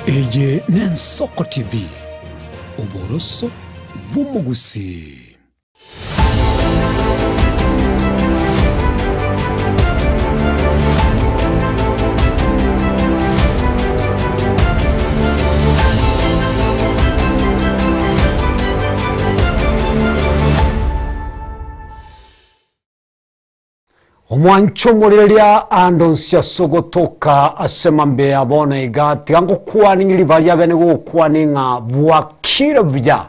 Eye n'Ensoko TV oboroso bw'umugusi. Omwancho mulilia andonsia sogotoka asema mbe abona igati ango kuwani ngilivalia bene kuwani nga buwakira vya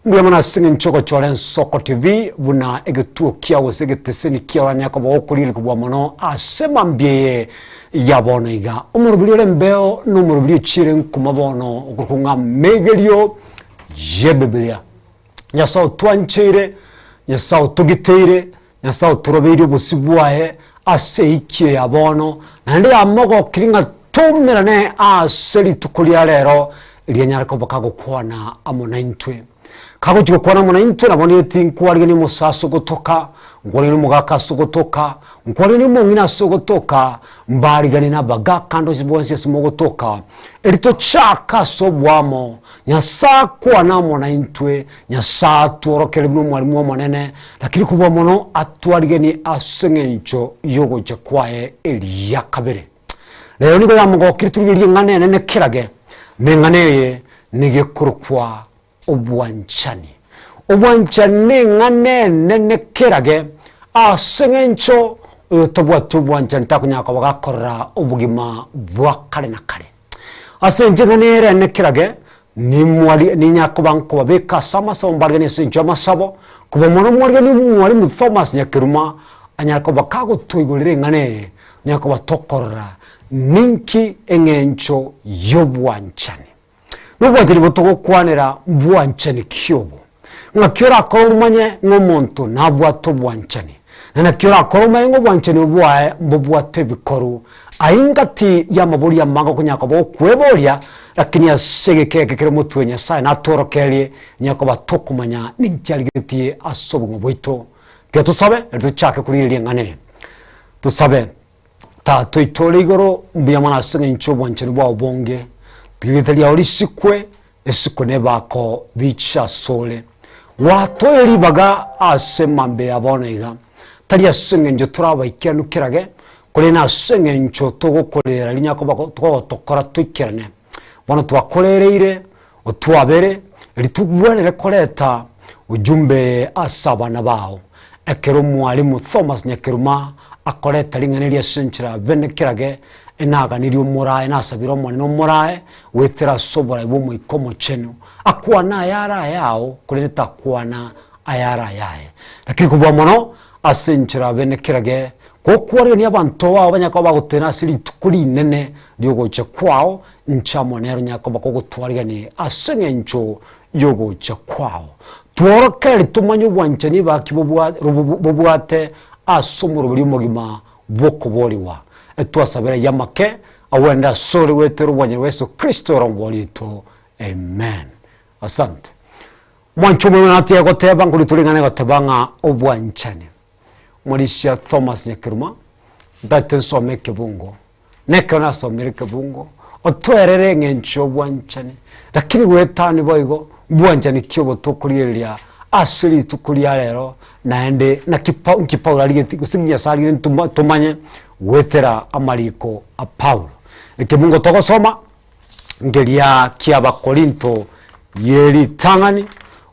mbya mwana singi nchoko chole Ensoko TV buna egetuo kia wase geteseni kia wanyako ba okulili kubwa mono asema mbe yabona iga umurubili mbeo numurubili chire nkumabono ukukunga megelio yebebelia nyasao tuanchire nyasao tugiteire nyasao turobiri busibwae ase ikie yabono nandi amogo kiringa tumirane aseli tukulia lero ilianyara ko bakago kwana amona intwe kago tiko kwana amona intwe naboni tinkwari ni musaso gotoka ngori ni mugaka sogotoka ngori ni mungina sogotoka mbari gani na baga kando zibonse simogotoka elito chaka sobwamo nyasa kwana amona intwe nyasa tuorokele mu mwalimu monene lakini kubwa mono atwarigeni asengencho yogo jakwae eliya kabere leo niko yamugo kiritugiri ngane nene kirage menganeye nigekurukwa obwanchani ngane nene kirage asengencho tobwa tubwanchani takunyaka bagakora obugima bwakale nakale asenje ngane nene kirage ni mwali ni nyako banko babeka sama sombargane senjo masabo kuba mono mwali ni mwali Thomas Nyakiruma anyako bakago tuigolire ngane nyako batokora ninki engencho yobwanchani nubwatiri botoko kwanera bwanchani kyobo ngakira korumanye ngomonto nabwato bwanchani na kira korumanye ngobwanchani bwae mbobwate bikoru aingati ya maburi ya manga kunyako bo kwebolia lakini asegekeke kire mutwe Nyasaye natorokelie nyako batokumanya ninkyaligetie asobungo bwito ke tusabe tuchake kulili ngane tusabe ta tuitole igoro mbiya mwana asenga ncho bwanchani bwa obonge bwitelia olisikwe esikone bako bicha sole watoyeli baga asema mbe abona iga tali asenga njo turaba ikyanukirage kule na asenga ncho togokolera linyako bako tokora tukirane wana tuwakolereire otuwabere litubwanere koleta ujumbe asabana bao ekero mwalimu Thomas Nyakiruma akoleta lingane lya senchira benekirage enaga niri umurae nasabira omwana nomurae wetera sobora ibumu ikomo chenu akwana ayara yao kuleta kwana ayara yae lakini kubwa mono asenchira benekirage kokwari ni abantu wao banyako bagutena siri tukuri nene ryogoche kwao nchamone nyako bakogutwariga ni asengencho yogoche kwao tuorokere tumanyu bwanchani bakibobwate asomuro buri mugima boko boriwa etwasabira yamake awenda sori wetero bwanyere Yesu Kristo rombolito amen asante mwancho mwe natia goteba ngulitulingane gotebanga obwanchani Malisha Thomas Nyakiruma date some kebungo nekana some kebungo otwerere ngencho bwanchani lakini wetani boigo bwanchani kyobo tokulilia asiri tukulia lero naende na kipaula ligeti gusinya sali tumanye wetera amaliko a Paulo ekebungo togosoma ngelia kiaba Korinto yeri tangani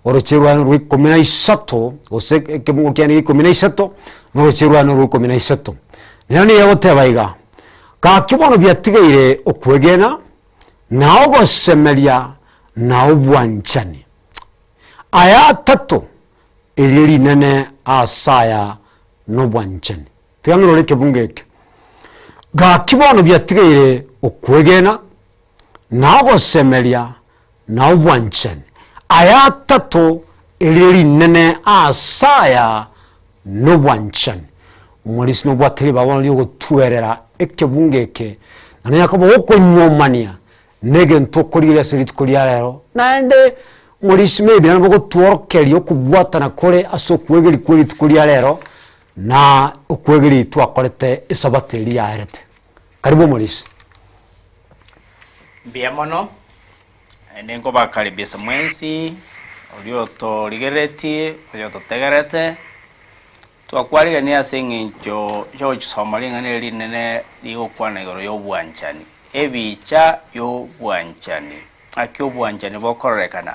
orochirwano rwi 13 oseke kebungo kyani 13 orochirwano rwi 13 nani yote baiga ka kibono byatigeire okwegena naho gosemelia na obwanchani aya tatu eliri nene asaya no bwanchani tuyangiro lekebungeke ga kibono byatigeire okwegena naho gosemelia na obwanchani aya tatu eliri nene asaya no bwanchani umulisi no bwatiri babona lyo tuerera ekebungeke nanyakabo okonyomania nege ntokolire siri tukolya lero nande mulisi maybe nabo tuorokeli okubwata na kole asokwegeli kweli tukolya lero na okwegeli twakolete isabateli ya erete karibu mulisi Biamono nengo bakaribisa mwensi olioto ligereti olioto tegerete twakwariga ni asenginjo yo Somalia ngane linene ligokwana igoro yo bwanchani ebicha yo bwanchani akyo bwanchani bokorekana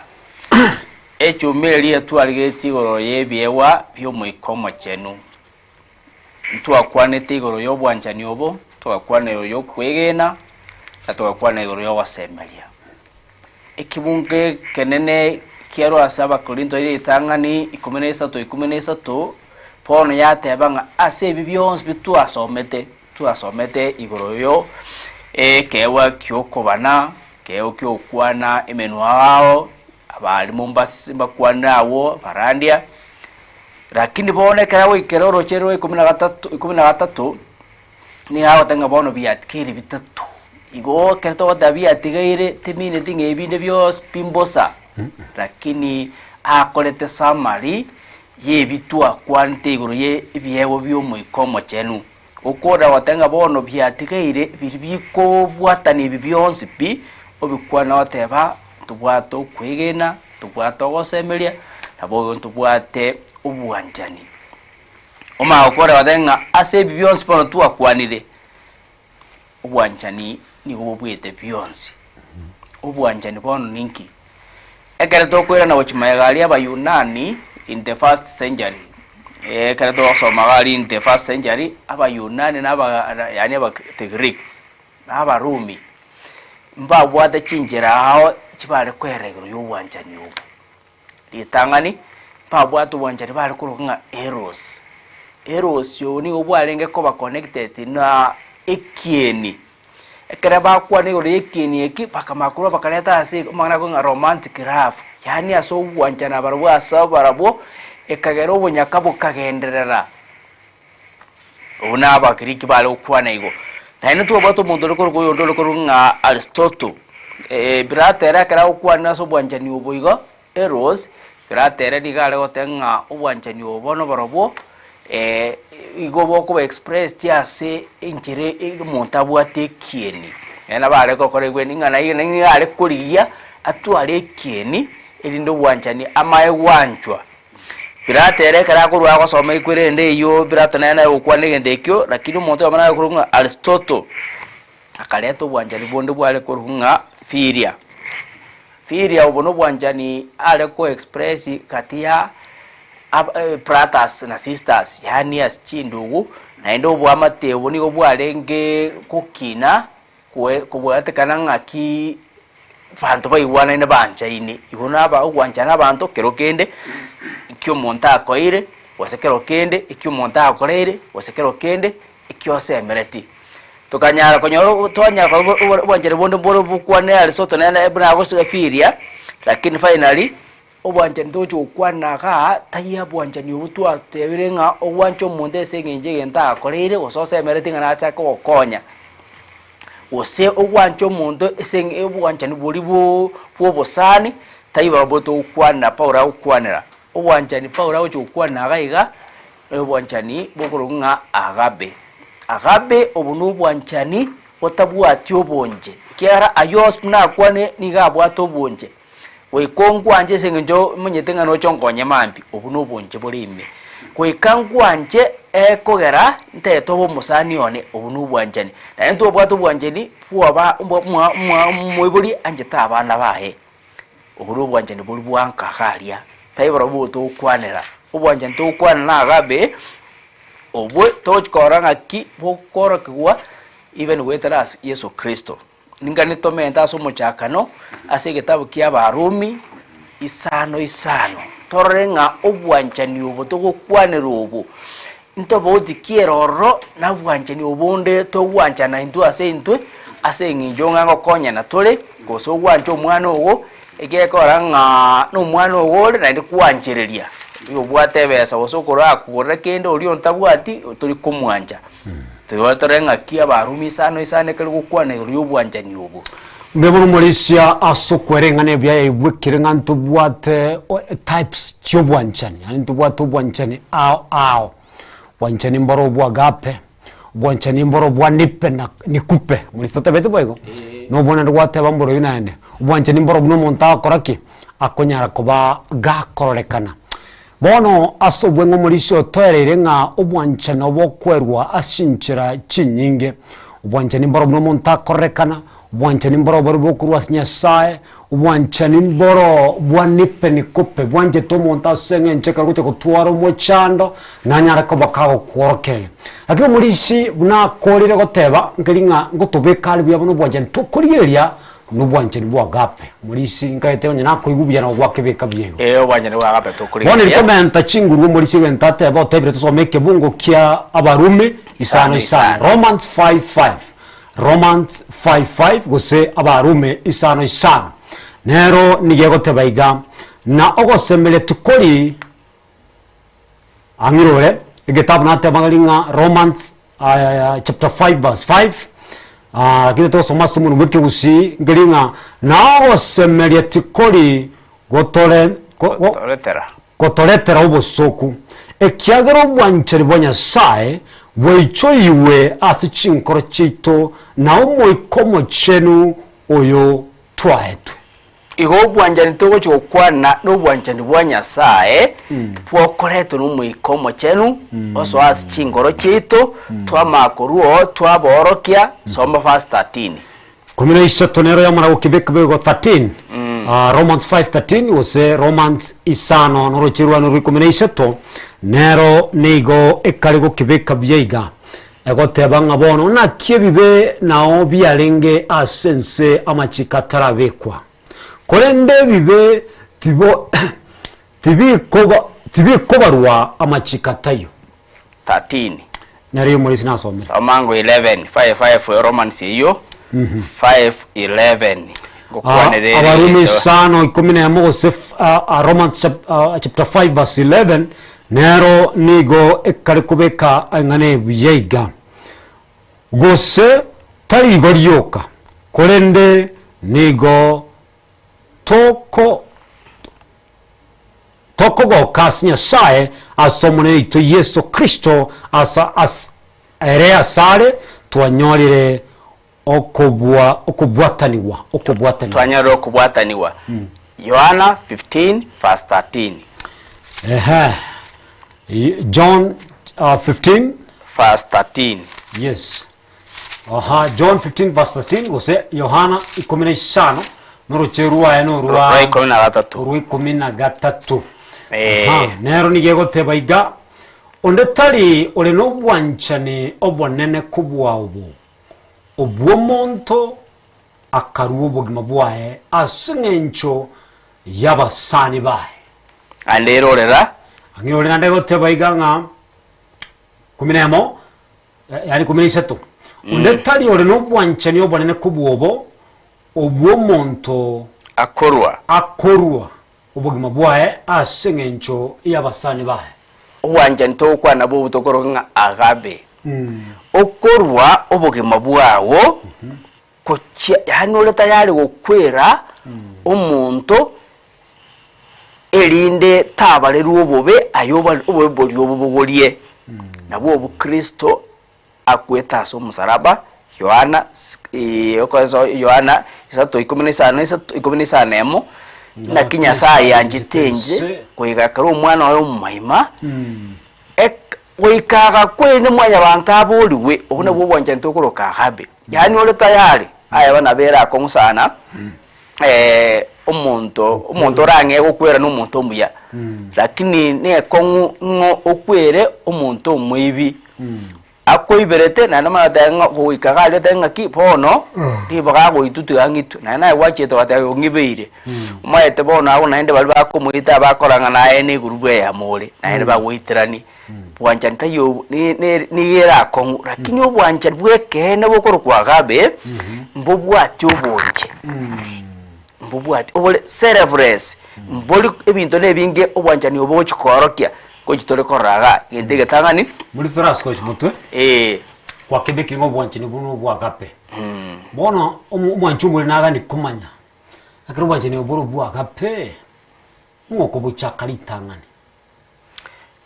echo meli etwaligeti igoro yebyewa byo muikomo chenu twakwane tigoro yo bwanchani obo twakwane yo kwegena twakwane igoro yo wasemelia ekibunge kenene kiaro asaba Korinto ile tangani 13 Paulo yatebanga ase bibyons bitu asomete igoro yo kewa kyokobana kewa kyokwana emenu wao abali Mombasa bakwandawo barandia lakini bone karawo ikeroro chero 13 ni hawo tanga bono biatkiri bitatu igo kerto dabia tigaire timine tinge ebinde byos pimbosa lakini akolete samari ye bitua kwante igoro ye byewo byo muikomo chenu ukora watanga bono byatigaire biribiko bwatani bibyonsi pi obikwana wateba tubwato kwegena tubwato gosemelia nabo tubwate ubwanjani oma ukora watanga ase bibyonsi pono twakwanire ubwanjani ni ubwete byonsi ubwanjani bono ninki ekere tokwera na wachimayagali abayunani in the first century ekere to somagali in the first century abayunani yani the Greeks abarumi mba bwate chinjira hao chibale kweregero y'ubwanjani ubu litangani mba bwate ubwanjani bale kuruka eros yo ni obwalenge ko ba connected na ekieni ekere bakwane gore ekieni eki bakamakuru bakaleta ase umana ko romantic love yani aso ubwanjana barwa asabarabo ekagero obunyakabo kagenderera una abakiriki bale ukwana igo naino tubato mundoro ko yondoro ko nga Aristotle biratera kara ukwana so bwanjani ubuigo eros biratera digale gotenga ubwanjani ubono barabo igo boko express tiase inkire montabu atekieni ena bale ko koregwe ningana yine ale kuriya atwale kieni elindo bwanjani amaye wanchwa biratere kara ko rwa gosoma ikwirende iyo biratana na ukwane ndekyo lakini umuntu amana kurunga Aristotle akaleto bwanjani bonde bwale kurunga Firia ubono bwanjani ale ko express katia brothers na sisters yani aschindugu na endo bwa matebo niko bwalenge kukina kubwate kananga ki bantu bayiwana ina banjaine igona aba ugwanjana abantu kerokende ikyo monta akoire wasekero kende ikyo monta akoreire wasekero kende ikyo semereti tukanyara konyoro twanyara bwanjere bondo bukwane Aristotle na ebna agosiga Firia lakini finally obwanjani tocho kwanaga taya bwanjani ubutwa tebirenga obwancho munde sengenje genta akoreire osose emereti ngana achaka okonya ose obwancho mundo esenge obwanjani bolibo bwobosani tayiba boto ukwana paura ukwanira obwanjani paura ocho ukwanaga iga obwanjani bokurunga agabe obunu bwanjani botabwati obonje kiara ayos na kwane niga bwato bonje wekongwanje sengenjo munyetenga no chongonye mambi obuno bonje bolime kwekangwanje ekogera nteto bo musani one obuno bwanjani na ento bwato bwanjeni bwaba mwibuli anje tabana bahe obuno bwanjeni buli bwanka halia tayibara buto kwanera obwanjani to kwana na gabe obwe tochkoranga ki bokora kwa even wetras Yesu Kristo ningani tomenta so muchakano ase gitabu kia Barumi isano torenga obwanjani obo togokwanira obo ntobo dikieroro na bwanjani obonde to bwanjana intu ase nginjonga ngokonya na tole goso bwanjo mwana ogo egekoranga no mwana ogo na ndi kwanjereria yo bwatebesa osokoro akugora kende oli ontabwati tuli kumwanja torenga kia Barumi isano kali gukwana yo bwanjani obo Mbeburu Malaysia asokwerengane bya ibwikirenga ntubwate types chobwanchani yani ntubwate obwanchani ao wanchani mbaro bwagape obwanchani mboro bwanipe na nikupe muristote betu boygo no bona ndwateba mboro yunande obwanchani mboro buno monta akoraki akonyara kuba gakororekana bono asobwe ngomurisho toerere nga obwanchani obokwerwa ashinchira chinyinge obwanchani mboro buno monta akorekana obwanchani mboro bari bokurwa Nyasaye obwanchani mboro bwanipe nikupe bwanje to monta senge ncheka gute kutwara mochando nanyara ko bakago kworokere lakini murishi buna kolire goteba ngiringa ngotubekali bya buno bwanje tukurigeria n'ubwanchani bwagape murishi ngaite onye nakoigubya no gwakebeka byego obwanchani bwagape tukurigeria bone komenta chinguru murishi wentate aba tebre tusomeke bungo kia abarume isano Romans 5:5 Romans 5:5 gose abarume isano nero nigego tebaiga na ogosemele tukori amirore igitabu natebangalinga Romans chapter 5 verse 5 kile to soma sumu wiki usi ngilinga na ogosemele tukori gotoletera ubosoku ekiagero bwancheri bwanyasaye weicho iwe asichinkoro chito na umoikomo chenu oyo twaetwe igo bwanjani togo chokwana no bwanjani bwanyasaye pwokoreto no muikomo chenu oso asichinkoro chito twamakoruo twaborokia soma verse 13 kumina ishato nero ya mara ukibeka bego 13 Romans 5:13 wose Romans isano norochirwa no kumina ishato nero nigo ekaligo kibeka byeiga egotebanga bono na kiebibe nao byalenge asense amachikatara bekwa korende bibe tibo tibikobarwa amachikatayo 13 nariyo muri sinasomera amango 11:5 Romans iyo 5:11 abarumi sano 10 Romans chapter 5 verse 11 nero nigo ekarikubeka ngane byeiga gose tari goryoka korende nigo toko gokas Nyasaye asomone ito Yesu Kristo as ere sare twanyorire okubwataniwa twanyarire okubwataniwa Yohana 15 verse 13 John 15 verse 13 yes John 15 verse 13 gose Yohana 15 norucherua eno ruwa 13 nero nigego tebaiga onde tari ole no bwanchane obonene kubwawo obwo monto akaruo bogima bwae asingencho yabasani bae anderorera angirorera ndego tebaiga nga 10 yani 13 onde tari ole no bwanchane obonene kubwobo obwo monto akorwa ubugima bwae asingencho yabasani bae wanja nto kwa nabo butokoro nga agabe okorwa ubugima bwawo kuchya yani oleta yali gokwera omuntu elinde tabaleru obobe ayoba oboboli obobolie nabo obukristo akweta so musaraba Yohana okazo Yohana 3:15 emo na Nyasaye yanjitenje kuigakara umwana wayo mumaima kuikaga kwene mwanya bantu aboliwe obuna bwo bwanje ntokoroka habe yani ole tayari aya bana bera ko musana umuntu range okwera n'umuntu omuya lakini ne kongu ngo okwere umuntu omwibi akoiberete na nama danga kuikaga le danga kipono dibaga go itutu angitu na wache to atayo ngibeire umayete bona abo naende bali bakomwita bakoranga naye ni gurubwe ya mole naende bagwitirani bwanja ntayo ni yera kongu lakini obwanja bweke ne bokoro kwa gabe mbobwati obonje mbobwati obole cerebrous mboli ebintu nebinge obwanja ni obo chikorokia ko chitore koraga gendege tangani muri soras ko chimutwe kwa kebeki ngo bwanchi ni bunu bwa gape bono omwanchi muri naga ndi kumanya akiro bwanchi ni oburu bwa gape ngoko buchakali tangani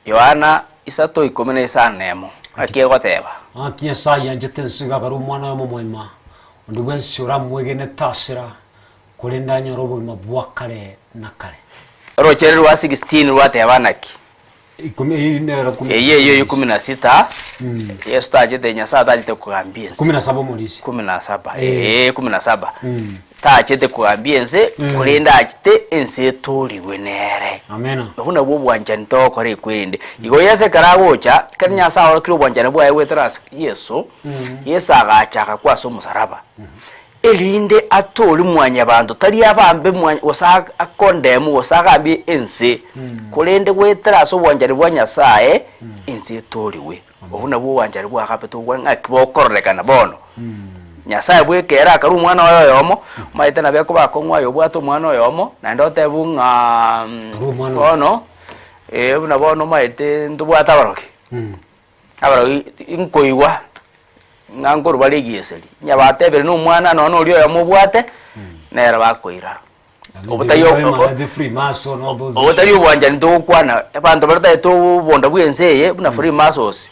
Yohana 3:15 nemo akie goteba akia sai anje tensiga garu mwana wa moima ndu wensi uramwegene tasira kulinda nyorobo mabwakale nakale rochere rwa 16 rwateba naki iyo 16 yesu tajete nyasa tajete kuambiense 17 mulisi 17 17 tajete kuambiense kulinda akite ense toliwe nere amena buna bwo bwanjani to kore kwende igo yese karagocha kandi nyasa aho kiro bwanjani bwa yeweteras yesu yesa agachaka kwaso musaraba elinde atoli mwanya bantu tali abambe mwanya osaka akondemu osaka bi ense kulende wetraso bwanjari bwa nyasaye ense toliwe obuna bwo bwanjari bwa kapeto bwa akibokorrekana bono nyasaye bwekera akaru mwana oyo yomo maite na beko bakongwa yo bwato mwana oyo yomo na ndote bunga bono buna bono maite ndubwata baroki abaroki inkoiwa ngangoro balegieseli nyabatebere no mwana none uri oyo mubwate nera bakoira the free mason all those obutayo bwanja ndokwana abantu barata to bonda bwenseye buna free masons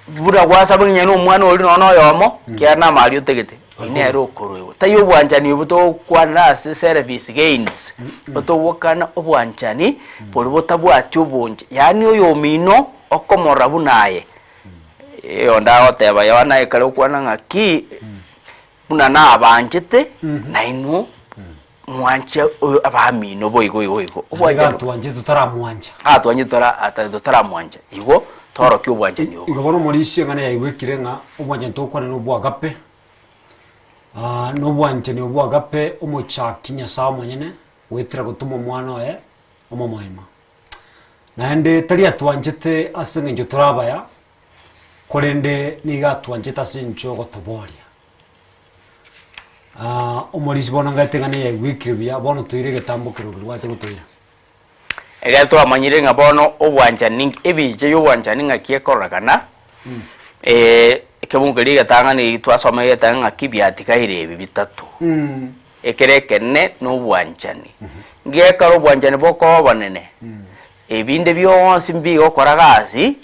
bura kwasa bwinya no mwana uri none oyo mo kyana mali utegete ine ro koroyo tayo bwanja ni buto kwana service gains buto wokana obwanja ni polibota bwatyo bonje yani oyo mino okomora bunaye onda oteba yana ekale okwana ngaki buna na abanjete naino mwanche abamino boyigo obwanja twanje tutaramwanja twanje tutaramwanja igo toro kyo bwanje niyo igo bono muri ngane yayiwekire nga obwanja ntokwana no bwagape no bwanje ni obwagape omuchaki nyasawa mwenyene wetira gutuma mwana oye omomoima naende tali atwanjete asenge njo turabaya kolende niga twanjeta sincho gotoboria omorisi bono ngategane ya wikiribia bono tuire getambukiro gwate gutoira egato amanyire nga bono obwanja ning ebije yo bwanja ninga kiekoragana kebungeri gatanga ni twasoma yetanga kibiatika irebi bitatu ekerekene no bwanjani ngekaro bwanjani boko banene ebinde byonse mbigo koragasi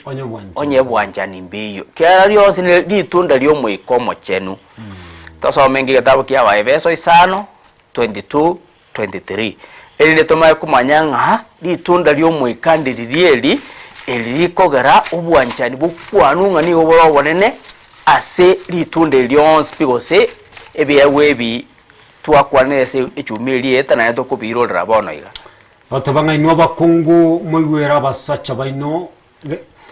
onye bwanjani mbiyo kera lyose litunda lyo mwikomo chenu tasome ngigatabu kya wa Efeso 5:22-23 elile tomaye kumanyanga litunda lyo mwikandirieli elilikogera obwanjani bukwanunga ni oboro bonene ase litunda lyonse bigose ebiyewebi twakwanese echumili etana yato kubirolera bono iga batabanga ino bakungu mwigwera basacha baino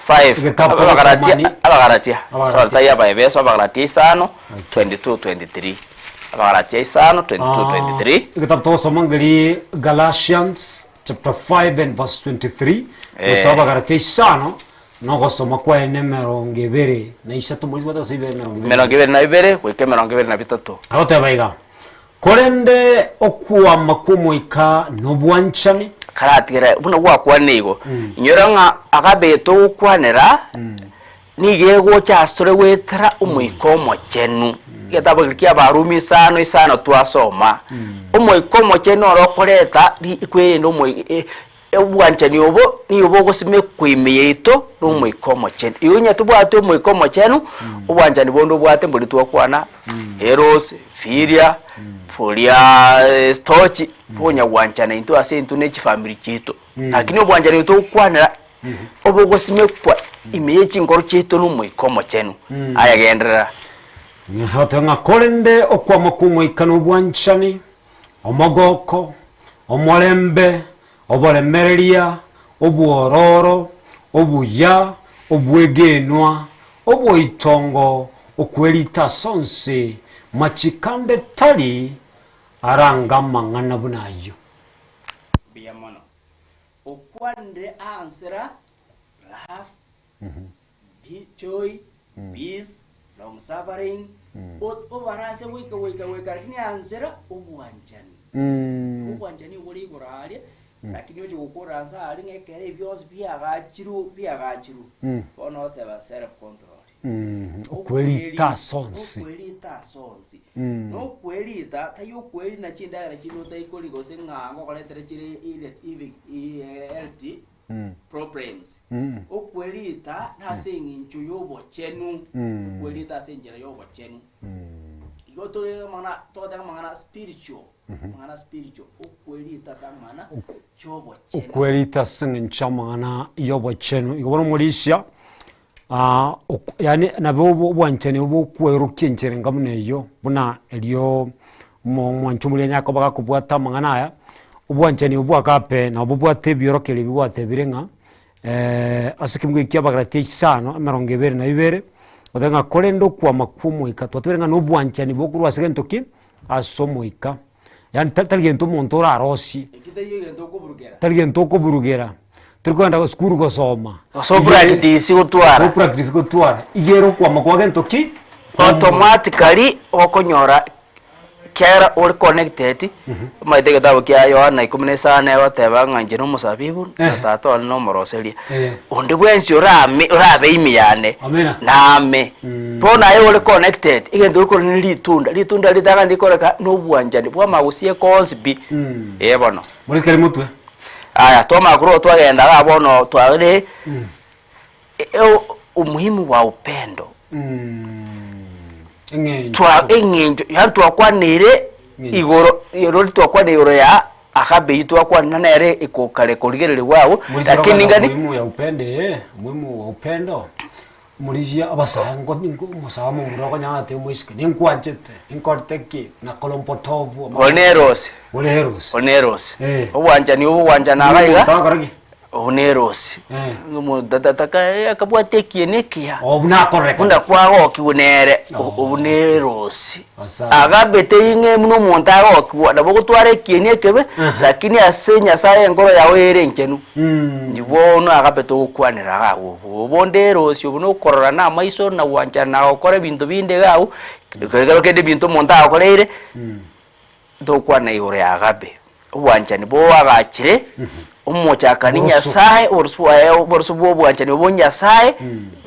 5 abagaratia sorta ya Efeso abagaratia 5:22-23 abagaratia 5:22-23 kitabu tosoma ngeli Galatians chapter 5 and verse 23 usaba abagaratia 5 no gosoma kwa enemero ngebere na isatu muri bata sibe mero ngebere na ibere kweke mero ngebere na bitatu ahote baiga korende okuwa makumwika no bwanchani karatira buna gwakwanego inyoranga akabeto kwanera nigego cyasore wetara umwikomo chenu getabagirya barumi 5 twasoma umwikomo chenu orokoreta ikwendo ebwanchani obo ni obo gosime kwimyeito no mwikomo chenu iyonya tubwate umwikomo chenu ubwanchani bondo bwate mbuli twakwana eros firia folia stochi ponya bwanchana into ase into ne family chito lakini obwanchana into kwanira obo gosime kwa imechi ngoro chito no mwikomo chenu aya gendera ni hatenga kolende okwa makumwe ikano bwanchani omogoko omolembe obolemereria obuororo obuya obwegenwa oboitongo okwelita sonse machikande tali aranga mangana bunayo biyamono okwande answer love joy peace long suffering obarase wika lakini answer obwanjani obwanjani wori gorale lakini oje gukora sari ngekere byose byagachiru ono seba self control okwelita sonsi no kwelita tayo kweli na chinda ra chino tai koli gose ngango koletere chire ile LT problems okwelita nase ngincho yobochenu okwelita ase njira yobochenu igotore mana toda mana spiritual okwelita samana yobochenu okwelita singincha mana yobochenu igobona mulisha yani nabo bwanchene bokwerukia nchere ngamuneyo buna elio mwanchumule nyako baka kubwata mangana aya ubwanchene ubwakape na ubwate biorokele biwate birenga asikimwe kyabagaratie sano amaronge bere na ibere odenga kolendo kwa makumu ikatwatwenga no bwanchene bokuru asigento ki asomoika yani talgento montora arosi talgento ko burugera turkwenda skuru gosoma so practice gutwara igero kwa makwagento ki automatically okonyora kera all connected maite gitabo kya Yohana 14 bateba nganje no musabibu tato no moroselia undi bwensi urabe imiyane name bona yo all connected igendo ko ni litunda litaka ndikoreka no bwanjani bwa magusie consbi bono muri kare mutwe aya toma kuro twagenda gabono twagire umuhimu wa upendo engenjo yantu akwanire igoro irori twakwanire ya akabe yitwakwana nere ikokale koligerere wao lakini ngani muhimu wa upendo mulijia abasango ningo musama muroko nyate muiske ninkwachete inkorteki na kolompotovu oneros obwanja ni obwanja nabaiga oneros ngumu datataka akabwate kienekia obuna correct bunda kwago kiunere oneros agabete inge muno montago kwa nabogutware kienekebe lakini asenya saye ngoro yawe erenkenu ndibona agabete okwanira gawo obonderos obuno korora na maiso na wanja na okore bintu binde gawo kegero kede bintu montago koreire dokwana yore agabe obwanjani bo agachire umuchakani nyasaye orsubo obwanjani bo nyasaye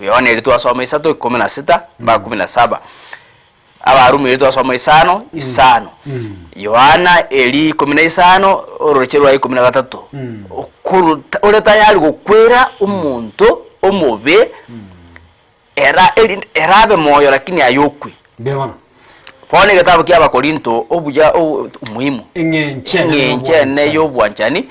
yone ritwa soma 3:16 ba 17 abarumi ritwa soma 5 Yohana eli 15 orocherwa 13 okuru oreta yali gokwera umuntu omobe erabe moyo lakini ayokwe bebana pone gitabo kya Abakorinto obuja umuhimu engenche ne yo bwanjani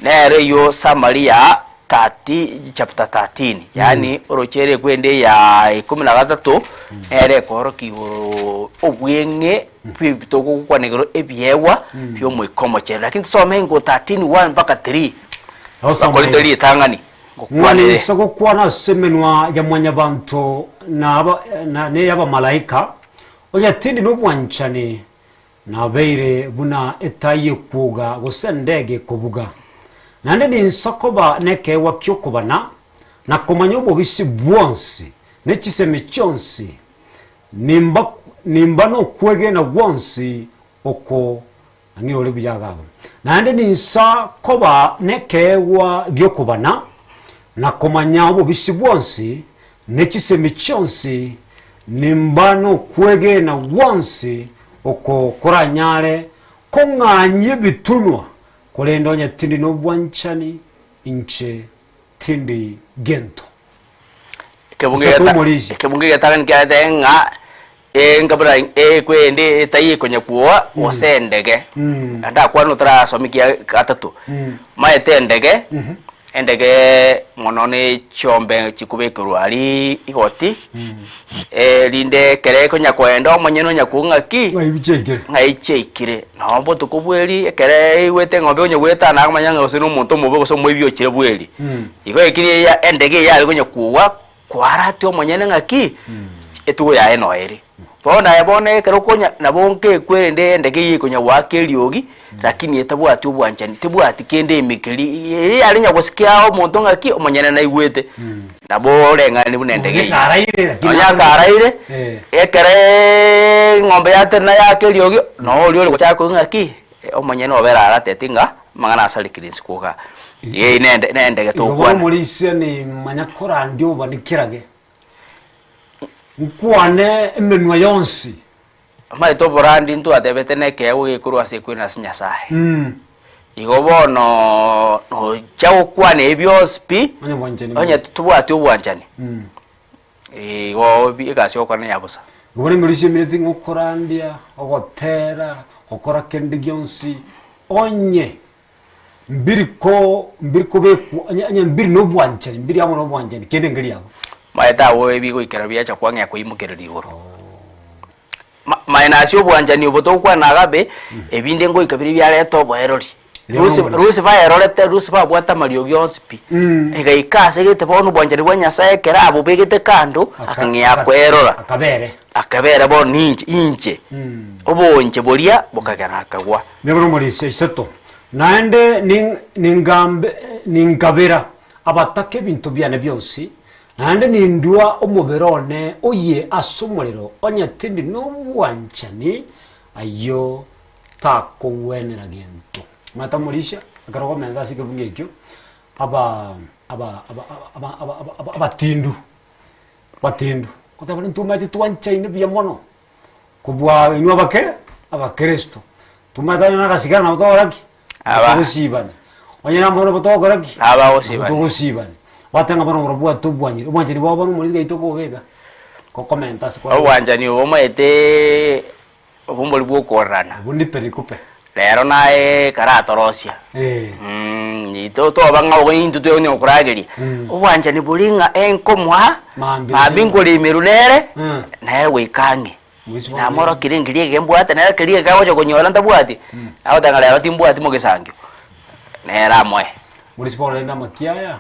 nere yo Samaria 30 chapter 13 yani orochere kwende ya 13 ere koroki obwenge pibitoko kwa negero ebyewa byo mwikomo che lakini tusome ngo 13:1 mpaka 3 Abakorinto li tangani ngwani soko kwana semenwa ya mwanya bantu na ne yaba malaika oya tindi no bwanchane na beire buna etaye kuga gusendege kubuga nande ni nsokoba neke wakyokubana na komanyo bobisi bwonsi nechiseme chonsi nimba no kwege na wonsi oko angiro lebiyagabo nande ni nsokoba neke wa gyokubana na komanya bobisi bwonsi nechiseme chonsi nimbano kwege na wonsi oko koranyare konganye bitunwa kolendo tindi no bwanchani inche tindi gento kebunge gataran kyadenga ngabra kwende tayi konya kuwa osendege anda kwano tra somikia katatu maetendege endege monone chombe chikubekuru ali igoti linde kere konya kwenda omanyeno nyakunga ki ngaichekire nombo tukubweli kere iwete ngombe onye weta na amanyanga osino muntu mubo goso mwebyo chire bweli iko ekiri ya endege ya ali konya kuwa kwarati omanyene ngaki etugo ya eno eri bona yabone kero konya nabonke kwende ndege yikonya wakeliogi lakini etabwati obwanchani tebwati kende emikeli ali nyagosikia omuntu ngaki omanyana na igwete naborengani bunendege nyakaraire ekere ngombe yate na yakeliogi no oli gochako ngaki omanyana obera aratetinga mangana asalikirinsi kuga ye nendege tokwa muri sene manyakora ndio banikirage nkwane emenwa yonsi amaito borandi ntu atebete neke ugikuru ase kwina sinyasaye igo bono no chao kwana ebyospi onye tubwati obwanjani igo bigasi okwana yabusa ngone mulishe mileti ngokorandia ogotera okora kendi gyonsi onye mbiriko beku anya mbiri no bwanjani mbiri amo no bwanjani kende ngiri yabo maeta wo ebigo ikera byacha kwanya kuimukera ligoro mainasio bwanjani oboto na gabe ebinde ngo ikabiri byaleto boerori rusi va erorete rusi va bwata mario gyonspi ega ikase gete bono bwanjani bwanya sae kera abo begete kando akangia kwerora akabere bo inje obonje boria bokagera akagwa nebro morise iseto naende ningabera abatake bintu byane byonsi naende nindua omuberone oye asomorero onyatindi n'obwanchani ayo takowenera gento mata morisha akarogo menga sike bungekyo abatindu kotabana ntumati twanchaine byamono kubwa inywa bake abakristo tumata na kasigana na botoraki abusibana onyana mbono botoraki abusibana watanga bano robwa tubwanyire ubwanjani babo n'umurizi gaitoko bega ko commentas ko ubwanjani omaete obumboli bwokorana bundi perikupe lero nae karatorosia ito to banga obintu to onye okurageri ubwanjani bulinga enkomwa mabingoli mirunere nae wikange na moro kiringiri gembwata na kiriga kawo konyola ndabwati aho tangala yati mbwati mogesangyo nera mwe municipal lenda makiaya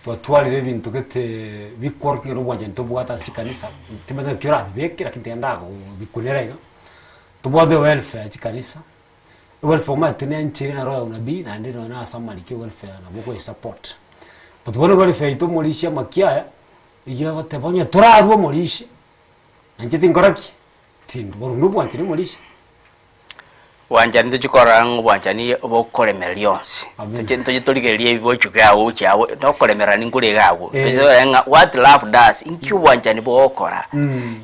twatwalire bintu kete bikorkiro bwanje ntobwata sikanisa timega kira bekira kitenda bikunera tubwade welfare chikanisa welfare matene nchiri na roho unabii na ndino na samalike welfare na boko support patubone welfare ito molisha makiaya iyo tebonye turaruo molisha nanjeti ngoraki tindu boru bwanje ni molisha wanjani tuchikoranga wanjani obokole millions tujitoligerie bibochuka awo chawo nokolemera ningule gawo tujenga what love does inkyu wanjani bokora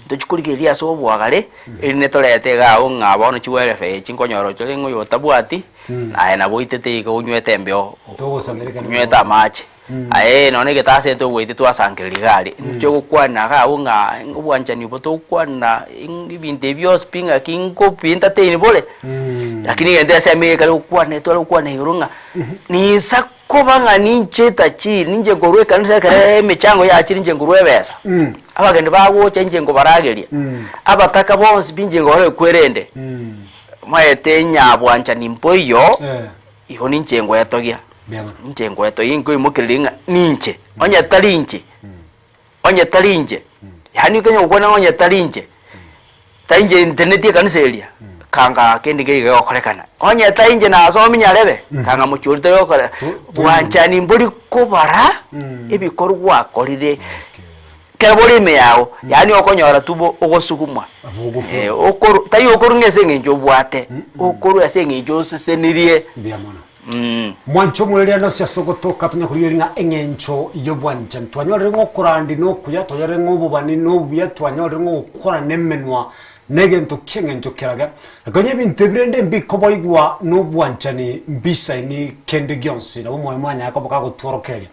tuchikuligeria so bwagale eline tolete gawo ngabo no chiwele fe chinkonyoro cholengo yotabwati aye nabo itete iko unywete mbyo unyweta machi aye none getase to wete twasangirigali ncho gukwana gawo nga wanjani botokwana ibinte byos pinga kinko pinta teni bole lakini ngende aseme kale ukwane to ukwane irunga ni sakobanga nincheta chi ninje gorwe kanisa kale michango ya chi ninje ngurwe besa abagende bawo chenje ngo barageria abataka bonse binje ngore kwerende maete nyabwanja nimpoyo iho ninje ngo yatogia ninje ngo yato ingo imukilinga ninje onye talinje yani kenyo ukwana onye talinje tainje internet kanisa elia kanga kendi ge yokorekana onye tainje na asomi nyarebe kanga muchurite yokore bwanchani mburi kubara ibikorwa akorire kebori meyawo yani okonyora tubo ogosukumwa okoru tayo okoru ngese ngenjo bwate okoru ase ngenjo sesenirie biamono mwancho muleria no cia sogotoka tunya kuriyoringa engencho iyo bwanchan twanyore ngokorandi no kuya toyore ngobubani no buya twanyore ngokora nemenwa negento kengencho keraga akonye bintebrende mbikoboigwa no bwanchani mbisa ni kende gyonsi na bomwe mwanya akoboka gutorokeria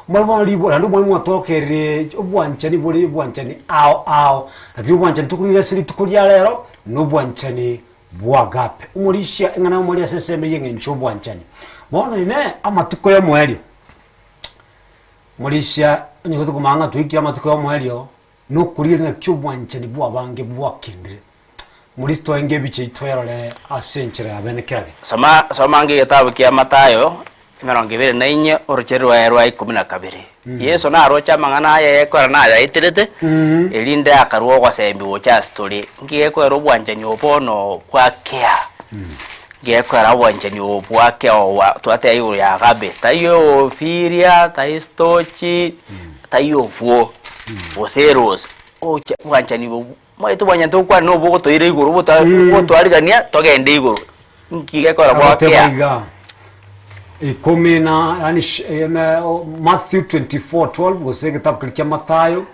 mwana libo ndu mwe mwatokere obwanchani boli bwanchani ao akiri bwanchani tukurire siri tukuria lero no bwanchani bwagape umurisha engana muri aseseme yengencho bwanchani bono ine amatuko ya mwelio murisha nyigoto kumanga twikira amatuko ya mwelio no kurire na cyubwanchani bwabange bwakindire muri stoenge bice itwerole asenchira abenekeraga sama ngi gitabu kia Matayo 24 urucheru rwa 12 Yesu na rocha mangana ya ekora na ya itirete elinde akaruo kwa sembi wocha story ngiye ko robwanje obono kwa kia ngiye ko robwanje obwake owa twate ayo ya gabe tayo firia taistochi tayo vuo voseros ocha bwanje bo maitu bwanje to kwa no bogo toire iguru boto arigania togende iguru ngiye ko robwake ikomena yani Matthew 24:12 gose kitabu kilikia Matayo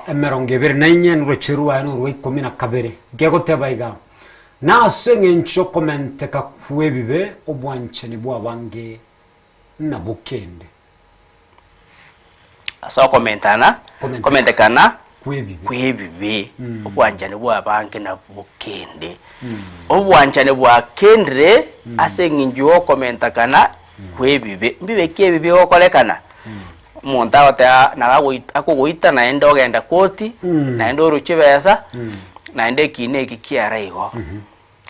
emerongebere nainye nrucheru ano rwe ikomena kabere gego tebaiga na sengencho komenteka kwebibe obwanchani bwa bange na bukende aso komentekana kwebibe obwanchani bwa bange na bukende obwanchani bwa kendre asenginjo komentekana kwebibe mbibe kebibe okolekana umuntu akuguita naende ogenda koti naende oruchibesa naende kine eki kiaraigo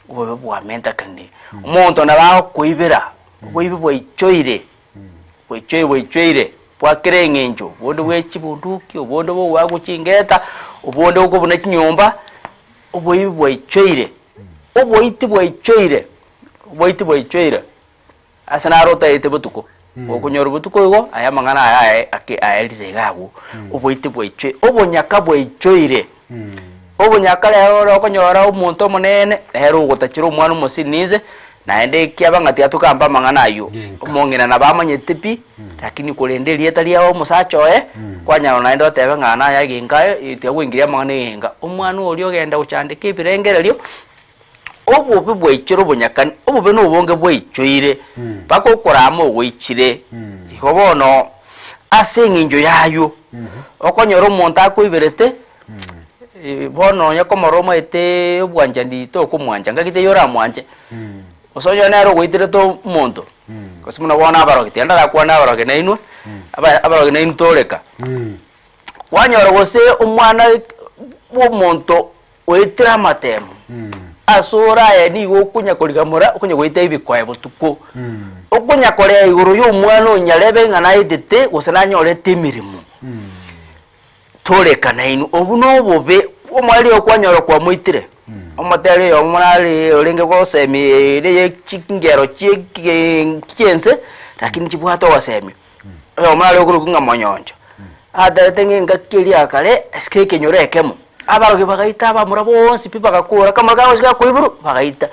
obobe bwamentekane umuntu nabakuibira oboibe bwaichoire bwakire eng'encho obondo bwechibunduki obondo bwaguchingeta obondo bwokobona chinyumba oboibe bwaichoire oboiti bwaichoire ase narotaete botuko okunyora botuko igo aya mang'ana aya aelire gagu oboiti bwaichoire obonyaka bwaichoire obonyaka lero okonyora omuntu omonene lero ogotachira omwana omosinize naende kiabang'ati atukamba amang'ana ayo omong'ina nabamanyete pi lakini kurende rieta riao omosachoe kwanyaro naende otebe ng'ana aya ginkayo itiagwingiria amang'ana egenga omwana oria ogenda gochandika ebirengererio obobe bwaichire obonyakani obobe nobonge bwaichoire mpaka okorama ogoichire igo bono ase eng'encho yayo okonyora omonto akoiberete bono nyakomora omaete obwanchani tokomwancha ngakite yoramwanche osonyo nero ogoitire to omonto kosi muna bona abarogi tienda rakwana abarogi nainwe abarogi nainu toreka wanyora gose omwana omonto oitire amatemo asora ni gokunya korigamura okunya goita ibikoye botuko okunya kore iguru y'omwana onyarebe ng'ana itete gose nanyorete emirimo toreka nainu obu nobobe omwali okwanyora kwa moitire omoteri omwali olenge gosemi ile chingero chiense lakini chibwato wasemi omwali okurukunga monyonjo adatenge ngakiri akale skeke nyorekemo abarogi bagaita abamura bonsi pi bagakura kamara gawo shika kuiburu bagaita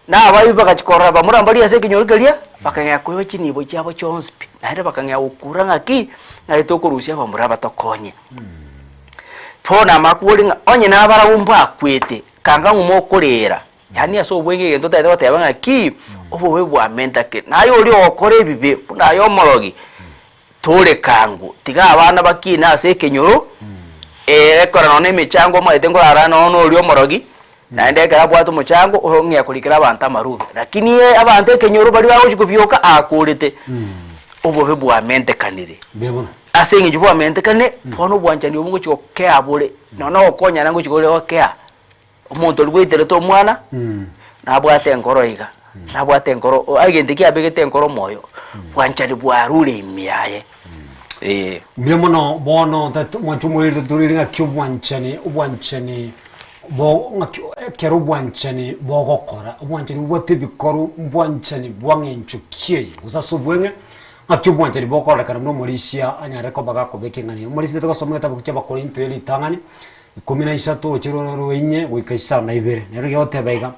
na abayi bagachikora bamura mbali ase kinyorugeria bakanya kuiba chinibo cyabo chonspi nahere bakanya ukura ngaki naito kurusia bamura batokonye pona makulinga onye nabara bumba akwete kanga ngumokorera yani aso bwenge gento tete bateba ngaki obo bwa mentake nayo oli okore bibe nayo morogi tore kangu tiga abana bakina ase kenyoro ekora none michango maite ngorara nono oli omorogi naende kara bwatu muchango ongia kulikira abantu amarubi lakini abantu ekenyoro bali bawo chikubyoka akurete obo bwa mentekanire bebona asengi jubwa mentekane pono bwanchani obungo chikoke abule nono okonya nango chikole okea omuntu olwaitere to mwana nabwate enkoroiga nabwate enkoro agende kiabegete enkoro moyo bwanchani bwarure imiaye biemono bono that mwantu mwele turiringa kyobwanchani obwanchani bo kero bwanchani bogokora obwanchani bwote bikoru bwanchani bwangencho kiye usasobwenge akyo bwanchani bogokora kana no Malaysia anyare ko baga ko bekengani Malaysia to somwe tabu cyaba Korinto eli tangani 13 chiro roinye wikaisa na ibere nero yote baiga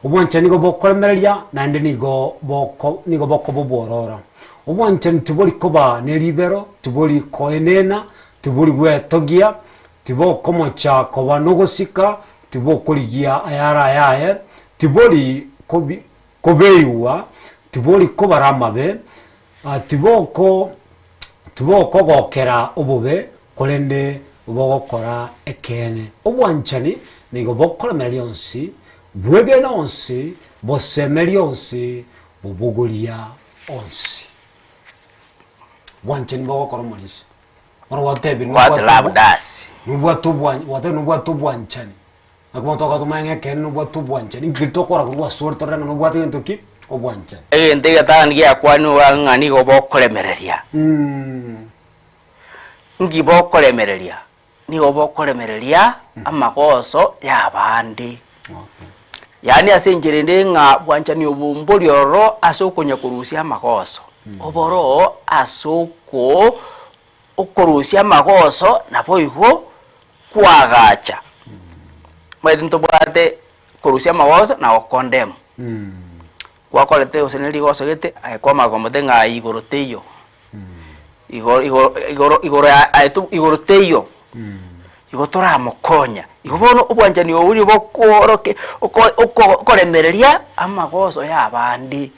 obwanchani go bokoremeria nande nigo boko boborora obwanchani tuboli koba neribero tuboli koenena tuboli gwetogia tiboko mocha koba nogosika tiboko ligia ayara ayaye tiboli kobeiwa tiboli kobaramabe tiboko gokera obobe kolende bogokora ekene obwanchani nigo bokora melionsi bwegena onsi bosemelionsi bobogolia onsi bwanchani bogokora molisi mara watebi nubwatu bwanchani akwato tumenge ken nubwatu bwanchani ngitokora kurwa sortora nubwatu ntoki obwanchani ndega tangi akwanu wangani go bokoremereria ngi bokoremereria ni go bokoremereria amagoso yabandi yani asenjerende nga bwanchani obumbori oro asokonya kurusia amagoso oboro asoko okurusia amagoso nabo igo kwagacha maidinto bwate kurusia amagoso na okondem kwakolete oseneli goso gete kwa magomote nga igoroteyo igoroteyo igo toramokonya igo bono obwanchani oburi bokoroke okoremereria amagoso ya bandi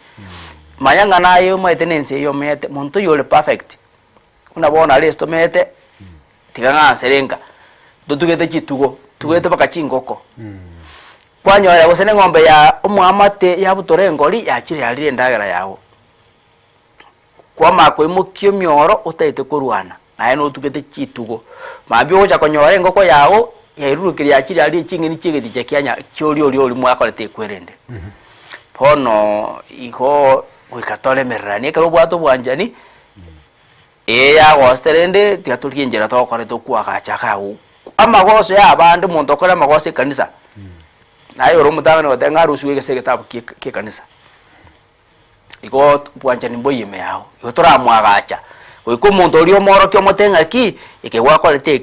mayanga nayo maintenance yo mete muntu yole perfect unabona resto mete tiganga serenga dutugete chitugo tugete baka chingoko kwanyora gosene ngombe ya omwamate ya butorengori yakire yarire ndagara yawo kwa mako imukyo myoro utaite kurwana naye no tugete chitugo mabi oja konyora engoko yawo yairurukiri yakire yarire chingini chigeti chakianya cyori ori mwakorete kwerende pono igo wikatole merani karo bwato bwanjani ya gosterende tiatuliye njera tokore tokwa gachaka amagoso ya abandu muntu okora amagoso kanisa nayo ro mutangane watenga rusuwe gese gitabu ke kanisa igo bwanjani mboyime yawo igo toramwagacha wiko muntu ori omoro kyo motenga ki ikegwa korete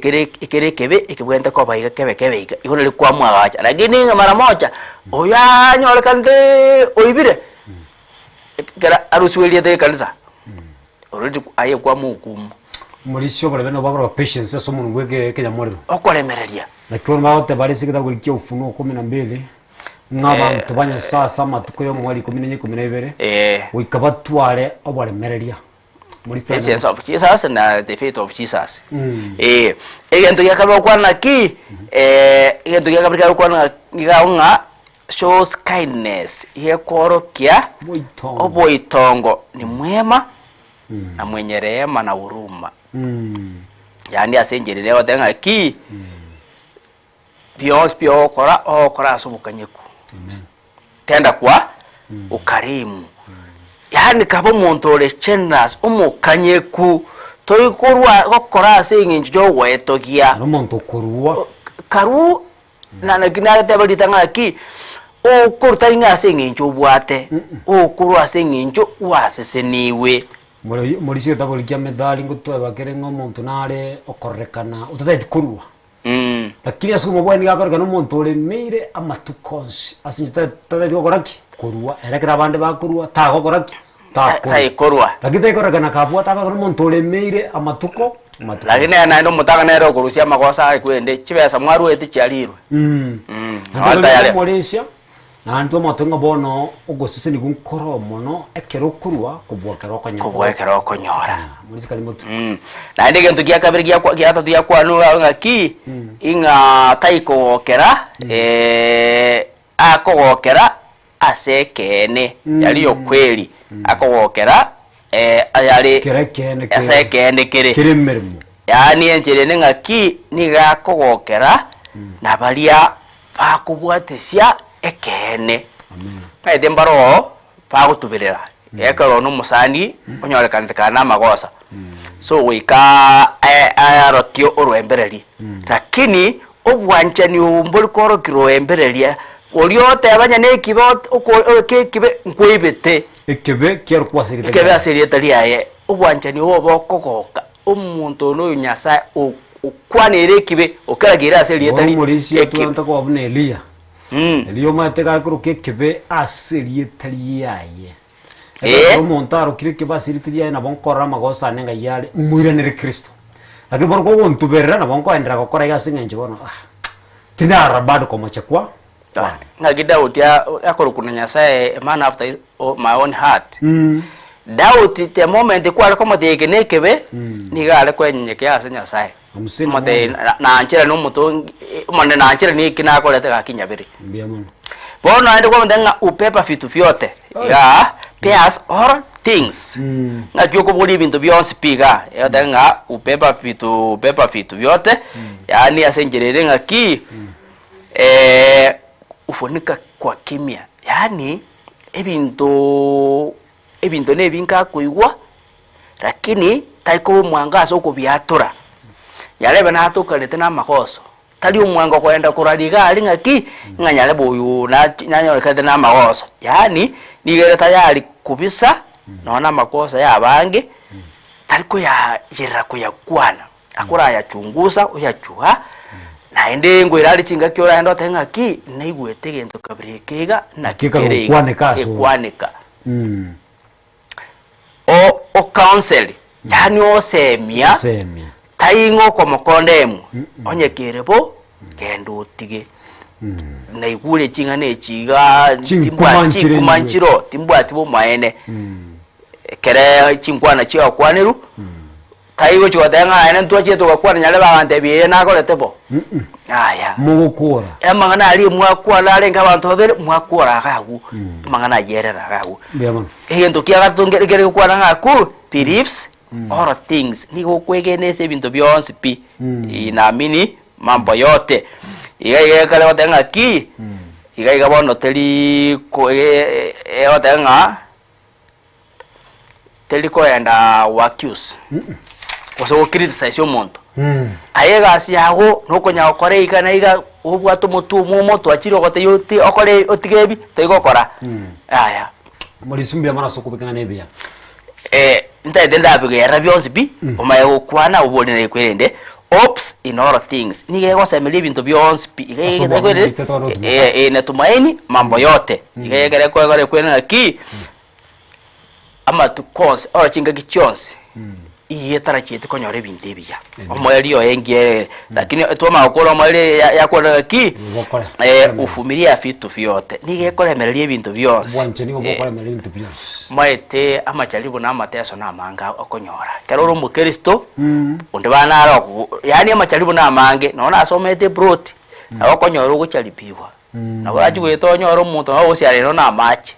ikere kebe ikibwente ko baiga kebe igo neli kwa mwagacha lakini mara moja oya nyorekande oibire kera arusuwe de kanisa already aye kwa mukumu muri sho bare beno bagoro patience so muntu gweke kenyamorero okoremereria na kyo maote bari sikita kulikia ufunuo 12 n'abantu banya sasa matuko yo mwali 12 wikabatware obaremereria muri the essence of Jesus and the faith of Jesus egento yakaba kwana ki egento yakaba kwana ngaunga shows kindness yekorokia oboitongo ni mwema na mwenye rehema na huruma yani asenjerere wadenga ki pio okora asubukanyeku tenda kwa ukarimu yani kabo muntu ore generous umukanyeku toikurwa gokora asenginjo jo wetogia no muntu kurwa karu na gina tebalitanga ki okurta inga asenginjo bwate okurwa asenginjo waseseniwe muri sio tabolikia medali ngutwe bakere ngomuntu nare okorekana utataiti kurwa lakini asumo bweni gakoreka no muntu ore meire amatukonsi asinjita tataiti gokoraki kurwa erekera abande bakurwa ta gokoraki ta kurwa lakini ikorekana kabwa ta no muntu ore meire amatuko lakini ana ndo mutaka nero kurusia makosa akwende chibesa mwaru eti chalirwe anta yale molesia nanto matonga bono ogosise ni gunkoro mono ekero kurwa kubwekero konyora muri kali mutu na ndege ntugia kabiri gya tatu ya kwa nura ngaki inga taiko okera akogokera asekene yali yokweli akogokera ayali kerekene asekene kere mermo yani enjere ngaki niga kogokera na balia bakubwatisia ekene kaide mbaro pagutubirira ekaro no musani onyorekana kana magosa so wika ayarokio orwembereri lakini obwanchani umbuli koro kiroembereria oliote abanya nekibe okekibe nkwibete ekebe kiero kwasirita ekebe asirita liaye obwanchani obo kokoka omuntu no nyasa okwanere kibe okaragira asirita li muri twanta ko abune Elia Elio mateka kuruke kebe asirita yaye montaro kirike basiritiya na bonkora magosa nenga yale muiranire Kristo lakini borgo wontuberera na bonko endra gokora yasinga njibono tinara bado komo chekwa ngagi Daudi akoro kuna Nyasaye man after my own heart Daudi the moment kwa komo tegene kebe nigale kwenyeke ase Nyasaye mote na anchira no muto mone na anchira ni kinakolete gakinyabiri mbiamono bono ande kwa ndenga upepa vitu vyote ya pairs or things ngajyo ko buli bintu byose piga yadenga upepa vitu vyote yani asenjerere ngaki ufunika kwa kimya yani ebintu nebinka kuigwa lakini taiko mwangazo uko byatura yarebe na atukalete na makoso tali umwango kwenda kuradiga alingaki nganyale boyu na nyorekade na makoso yani nigere tayari kubisa naona makosa ya bange taliko ya yera kuyakwana akura yachunguza uyachua na ende ngo irali chinga kyo endo tengaki naigwete gento kabrekega na kikere kwanika o counsel yani osemia taingo kwa mokondemu onye kerebo kendo tige na igure chingane chiga kumanchiro timbwa tibo maene kere chinkwana chiwa kwaniru taigo chiwa denga ene ntwa cheto kwa kwana nyale bagante biye na kole tebo aya mugukura emangana ali mwakwala alenga abantu babere mwakwara gagu mangana yerera gagu egento kiaga tungere kwana ngaku beliefs all things nigo kwegenese ebintu byonse pi inaamini mambo yote iga kale watenga ki iga bono teli ko watenga teli ko enda wakius koso criticize omuntu ayega siago nokonya okore ikana iga obwato mutu moto achiro gote yote okore otigebi toigokora aya mulisumbia mara sokubikana nebia ndenda bigera byonse bi omaye okwana ubone ne kwende ops in all things nige gosemeli bintu byonse bi ne tumaini mambo yote igegere ko gore kwena ki ama tu cause ora chinga gichonse iye tara chete konyore bintu biya omoyari yo engie lakini tuma okoro omoyari yakora ki ufumiria fitu vyote nige kolemereria ibintu byonse bwanje nigo bokolemereria ibintu byonse maete amacharibu na mateso na manga okonyora keroro mu Kristo unde bana aro yani amacharibu na mange nona asomete broti na okonyora ugucharibiwa na baji gwetonyora umuntu no usiare no na match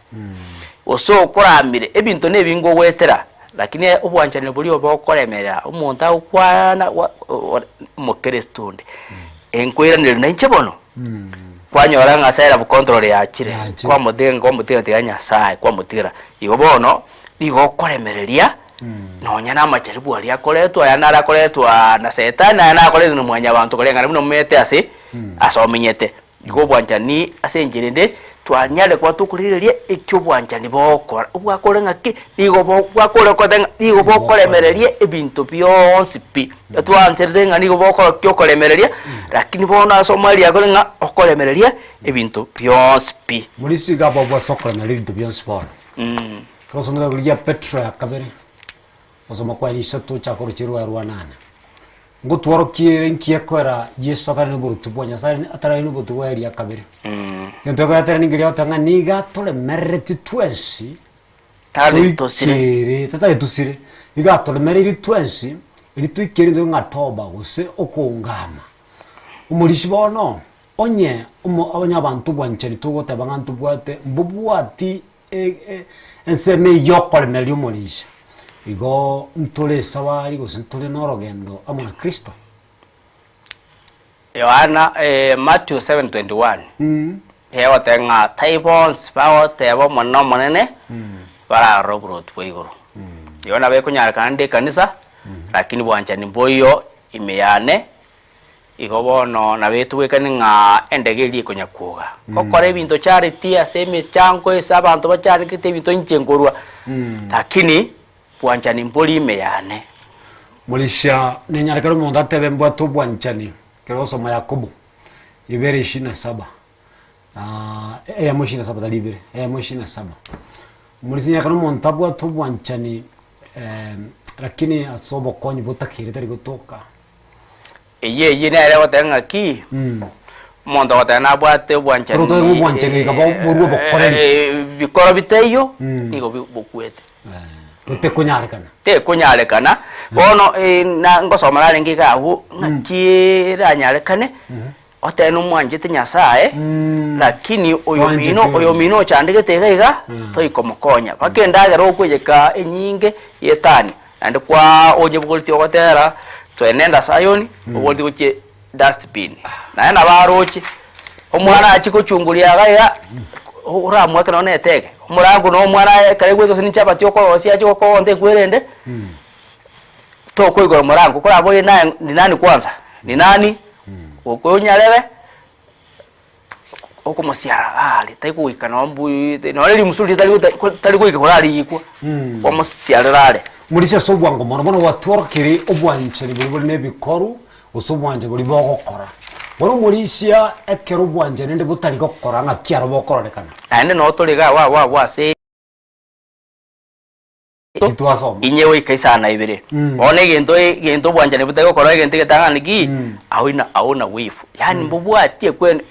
oso kuramire ebintu nebingo gwetera lakini ubwanjane buri obokolemera umuntu akwana mu Kristo nde enkwira na inchebono kwanyora ngasera bu control ya chire kwa mutira tiganya sai kwa mutira igobono nigo kolemereria nonya na macharibu ali akoletwa yana akoletwa na setani yana akoletwa no mwanya abantu kolenga no mete ase asomenyete igo bwanjani asenjirinde twanyale kwa tukuririe ikyo bwanjani bokora ubwakolenga ki nigo bwakole kotenga nigo bokolemereria ebintu byonse pi twanterdenga nigo bokora kyo kolemereria lakini bona Somalia akolenga okolemereria ebintu byonse pi mulisi gabo bwa sokolemereria ebintu byonse bora krosomuga kulia Petro ya kabere osoma kwa ni shatu cha koruchirwa rwanana ngutwaro kienkie kwera Yesu akane burutu bwanya sari atara ni butu wa ya kabere nto kwa atara ningiria otanga niga tole mereti twensi tali tosire tata tusire niga tole mereti twensi iri tuikeri ndo ngatoba gose okungama umurishi bono onye abanyabantu bwancheri tugote bangantu bwate mbubwati enseme yokole meli umurisha igo ntole sawari gose ntole norogendo amana Kristo Yohana Matthew 7:21 hewa tenga taibons bawo tebo mono monene bara robrot boigoro yona be kunyara kande kanisa lakini bwanjani boyo imeyane igobono na betu wekani nga endegeli konyakuga kokore bintu charity aseme chango esabantu bachari kite bintu nchengorwa lakini bwanjani mboli imeyane mulisha nenyareka rumonda tebe mbwato bwanjani kero soma Yakobo ibere 27 ya moshina saba dalibere ya moshina saba mulisinya kana monta bwato bwanjani lakini asobo konyi botakire tari gotoka ye na era watanga ki mondo watana bwate bwanjani roto bwanjani ka boruo bokore bikoro biteyo nigo bokwete te kunyare kana bono na ngosoma la ngi gahu ngakira nyare kane otenu mwanjite nyasaye lakini oyo mino chandike tegaiga toikomokonya bakendagera okwejeka enyinge yetani ande kwa oje bugulti ogotera twenenda sayoni obulti kuche dustbin na barochi omwana achikuchungulia gaya uramwe kana neteke umurangu no mwana kare gweto sinichapa tyoko osia cyoko onde kwerende to koigora murangu kora boye naye ni nani kwanza ni nani okonyarebe okumosiara ali taikuikana ombu no ali musuli tali kuikora ali ikwa omosiarale mulisha sobwango mono watworkiri obwancheri buli nebikoru osobwanje buli bogokora bono mulisha ekero bwanje nende butari gokora ngakiaro bokororekana ande no toriga wa se Kitwasoma. Inyewe ikaisana ibere. One gento bwanjani butego kora gento getangani ki auna wifu. Yani mbubwati kwen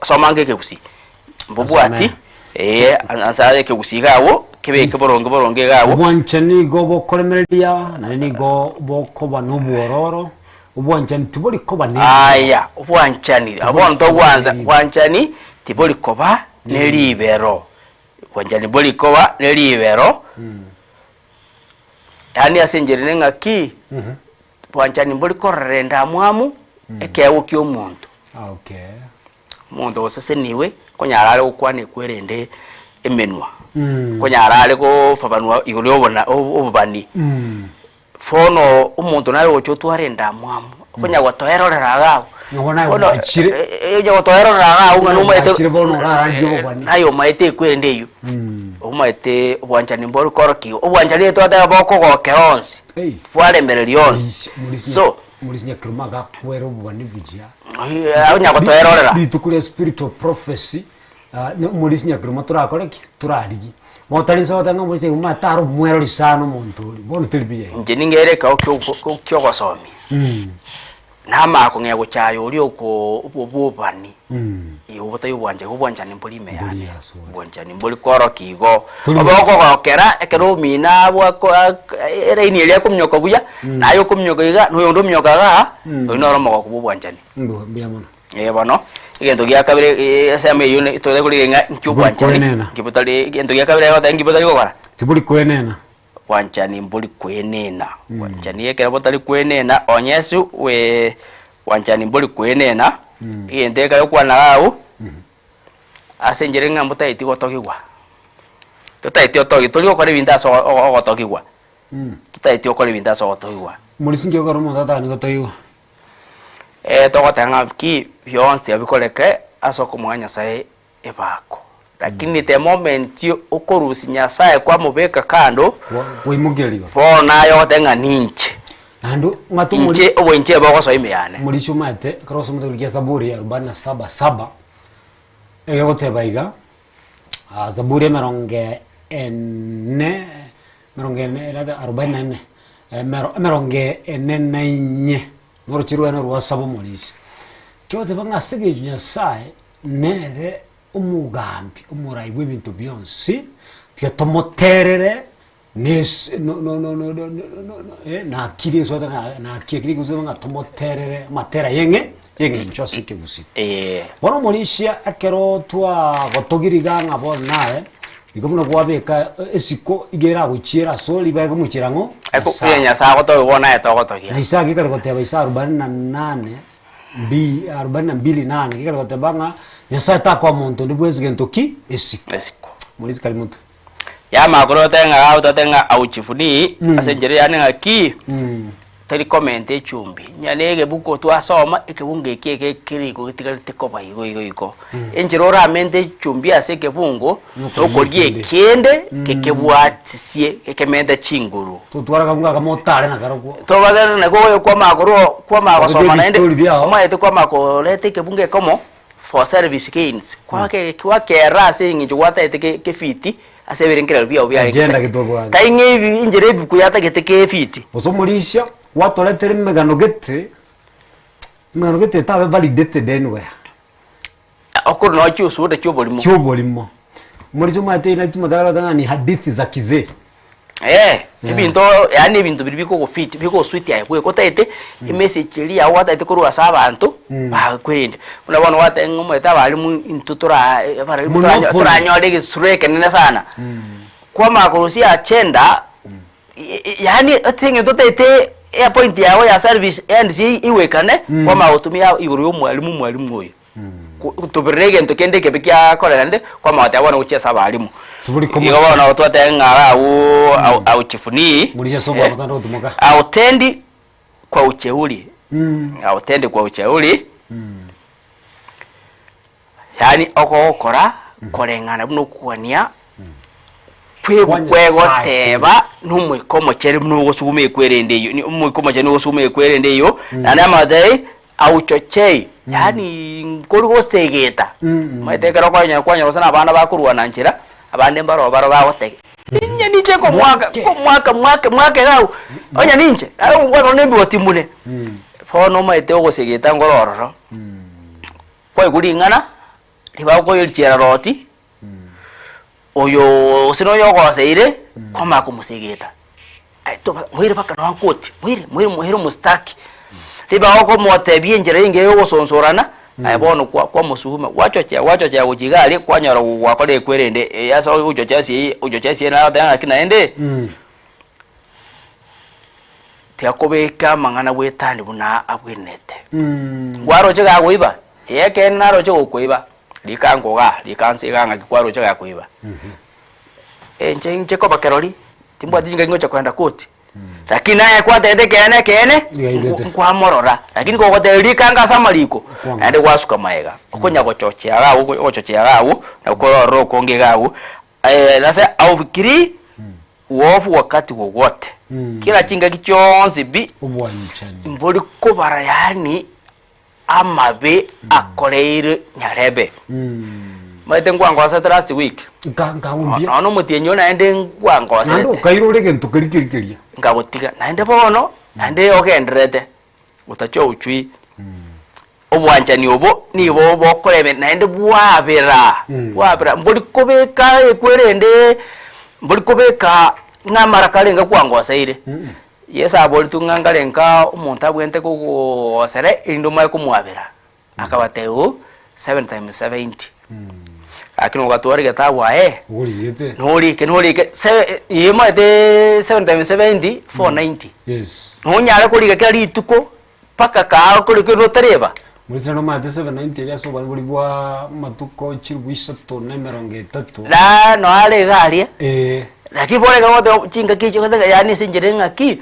somange kebusi. Mbubwati ansare kebusi gawo kebe boronge gawo. Bwanchani go bokolemelia nani go bokoba nobuororo. Ubwanchani tiboli koba ne. Aya, ubwanchani abonto gwanza bwanchani tiboli koba nelibero. Bwanchani boli koba nelibero. Yani asenjere ngaki bwanchani boli korrenda mwamu ekewo kyo muntu. Okay. Muntu osese niwe konyarale ukwane kwerende emenwa. Konyarale ko fabanwa igulyo bona obubani. Fono umuntu nawe ocho twarenda mwamu. Konya gotoerorera gawo. Ngona wachire. Ejo gotoerorera gawo nganu maite. Chire bono radio bani. Ayo maite kwende iyo. Umaite obwanchani mbori koroki. Obwanchani twata boko gokeronsi. Fwale mbere lyonsi. So mulisinya kirumaga kwero bwani bujia. Anya gotoerorera. Bitukure spiritual prophecy. Mulisinya kiruma turakoreki turarigi. Motari so tanga mulise umataro mwero lisano monturi. Bono telibiye. Nje ningereka okyo gosomi. Nama ko ngego chayo uri uko ububani. Iyo botayo bwanjani mbulime yani. Bwanjani mbuli koroki go. Oboko gokera ekero mina bwako era ini ile kumnyoko buya. Nayo kumnyoko iga no yondo mnyoka ga. Inoro mo ko bwanjani. Ndo biya mono. Bono igento gya kabire aseme yune to kuri nga nkyubwanjani. Kibutali igento gya kabire yote ngibutali ko bara. Tibuli kwenena. Wanchani mbuli kwenena. Wanchani yeke botali kwenena onyesu we wanchani mbuli kwenena. Iyendeka yo kwana gawo. Asenjere ngambuta iti gotokigwa. Tutaiti otogi tuli okore bindaso ogotokigwa. Tutaiti okore bindaso ogotokigwa. Mulisinge okoro mutata ni gotokigwa. Togotanga ki byonse abikoleke asoko mwanya sae ebako. Lakini the moment ukorusi nyasaye kwa mubeka kando wimugeliwa bona yo tenga ninche ando ngatumuli nche obwenche bako so imeyane mulicho mate cross mutulike Zaburi ya 47:7 eyote baiga Zaburi meronge ene 44 meronge ene noro chiruwa no wasabo mulisi kyote banga sige nyasaye nere umugambi umurai w'ibintu byonsi tuyatomoterere nes no nakiri so nakiri kuzanga tomoterere matera yenge nchosike gusi bono molishia akero twa gotogiriga ngabo nae ikomuna kwabeka esiko igera guchira so libaga muchirango akupenya sa goto bona etogotogia isaki kare goteba isa 48 42 kikale gotebanga nyasa ta kwa muntu ndibwezi gentoki esiko mulisi kali muntu ya makoro tenga auto tenga auchifuni asenjere yani ngaki tari comment echumbi nyanege buko twasoma ekebunge keke kiriko gitigale tekoba igo enjero ramente chumbi aseke bungo okorie kende kekebwatisie kekemenda chinguru tutwara kabunga kamotare na karoko to bagana na go kwa magosoma na ende omaete kwa makolete kebunge komo for service gains kwa kera singi wata ete kefiti aseberenkera bya obya agenda kitobwa tainge injere bukuyata gete kefiti osomulisha watoletere megano gete tabe validated anywhere okuru no cyusude cyubolimo muri cyo mate ina tumadara tanga ni hadithi za kizee ibintu yani ibintu biri biko fit biko sweet yae ko taite imessage ri ya wata ite kuru asaba antu ba kwende unabona wata ngomo etabali mu intutura bari mutura nyode gisreke nene sana kwa makurusi achenda yani atinge to taite point yawe ya service and si iwekane kwa mautumia iguru mwalimu oyo tubirege ntokende kebikya kolerande kwa mawata abona uchesa balimu iyo bona otwate ngara au chifuni mulisha soba mutando tumuka autendi kwa ucheuli autendi kwa ucheuli yani okokora korengana buno kuania kwego teba numwikomo cheri buno gosume kwerende iyo ni umwikomo cheri gosume kwerende iyo nana madai auchochei yani ngoro segeta maite kero kwanya sana abana bakurwa nanjira abande mbaro bagote Inya niche ko mwaka gau. Onya ninche. Au ngwaro nembi watimune. Fono maite ogosegeta ngorororo. Kwa iguringana riba ko yelchera roti. Oyo sino yogoseire koma kumusegeta. Aito mwire paka no ankoti. Mwire mustaki. Riba ko motebie njere inge yogosonsorana. Aibono kwa musuhuma wachochea ujigali kwanyara wakole kwerende yasa ujochesi na danga kinaende tiakobeka mangana wetani buna abwenete waroche ga kuiba yeke naroche kuiba likangoga likansiganga kwaro cha kuiba nje ko bakeroli timbwa dinga ngocha kwenda koti lakini naye kwa tete kene kwa morora lakini ko kote kanga samaliko ande kwasuka maega okonya gochochea gawo na kororo konge gawo nasa aufikiri uofu wakati wowote kila chinga kichonzi bi ubwanchani mboli kobara yani amabe akoleire nyarebe maite ngwangosa last week ngaumbia ano mutienyo naende ngwangosa nando kairorege ntukirikirikiria ngabotiga naende bono naende ogendrete utacho uchwi obwanchani obo nibo bokorebe naende bwabera mboli kobeka ekwerende mboli kobeka ngamara kalenga kwangosa ire yesa boli tungangalenga umuntu abwente kugosere induma kumwabera akabateo 7 times 70 akino gatwari gatawa uriyete nolike yema de 7 times 70 490 yes nonyara kuriga kali tuko paka ka kurike no tareba murisano mate 790 ya so bali bwa matuko chirwisa to na 30 la no ale galia lakini bole gawo chinga kicho kada yani sinjerenga ki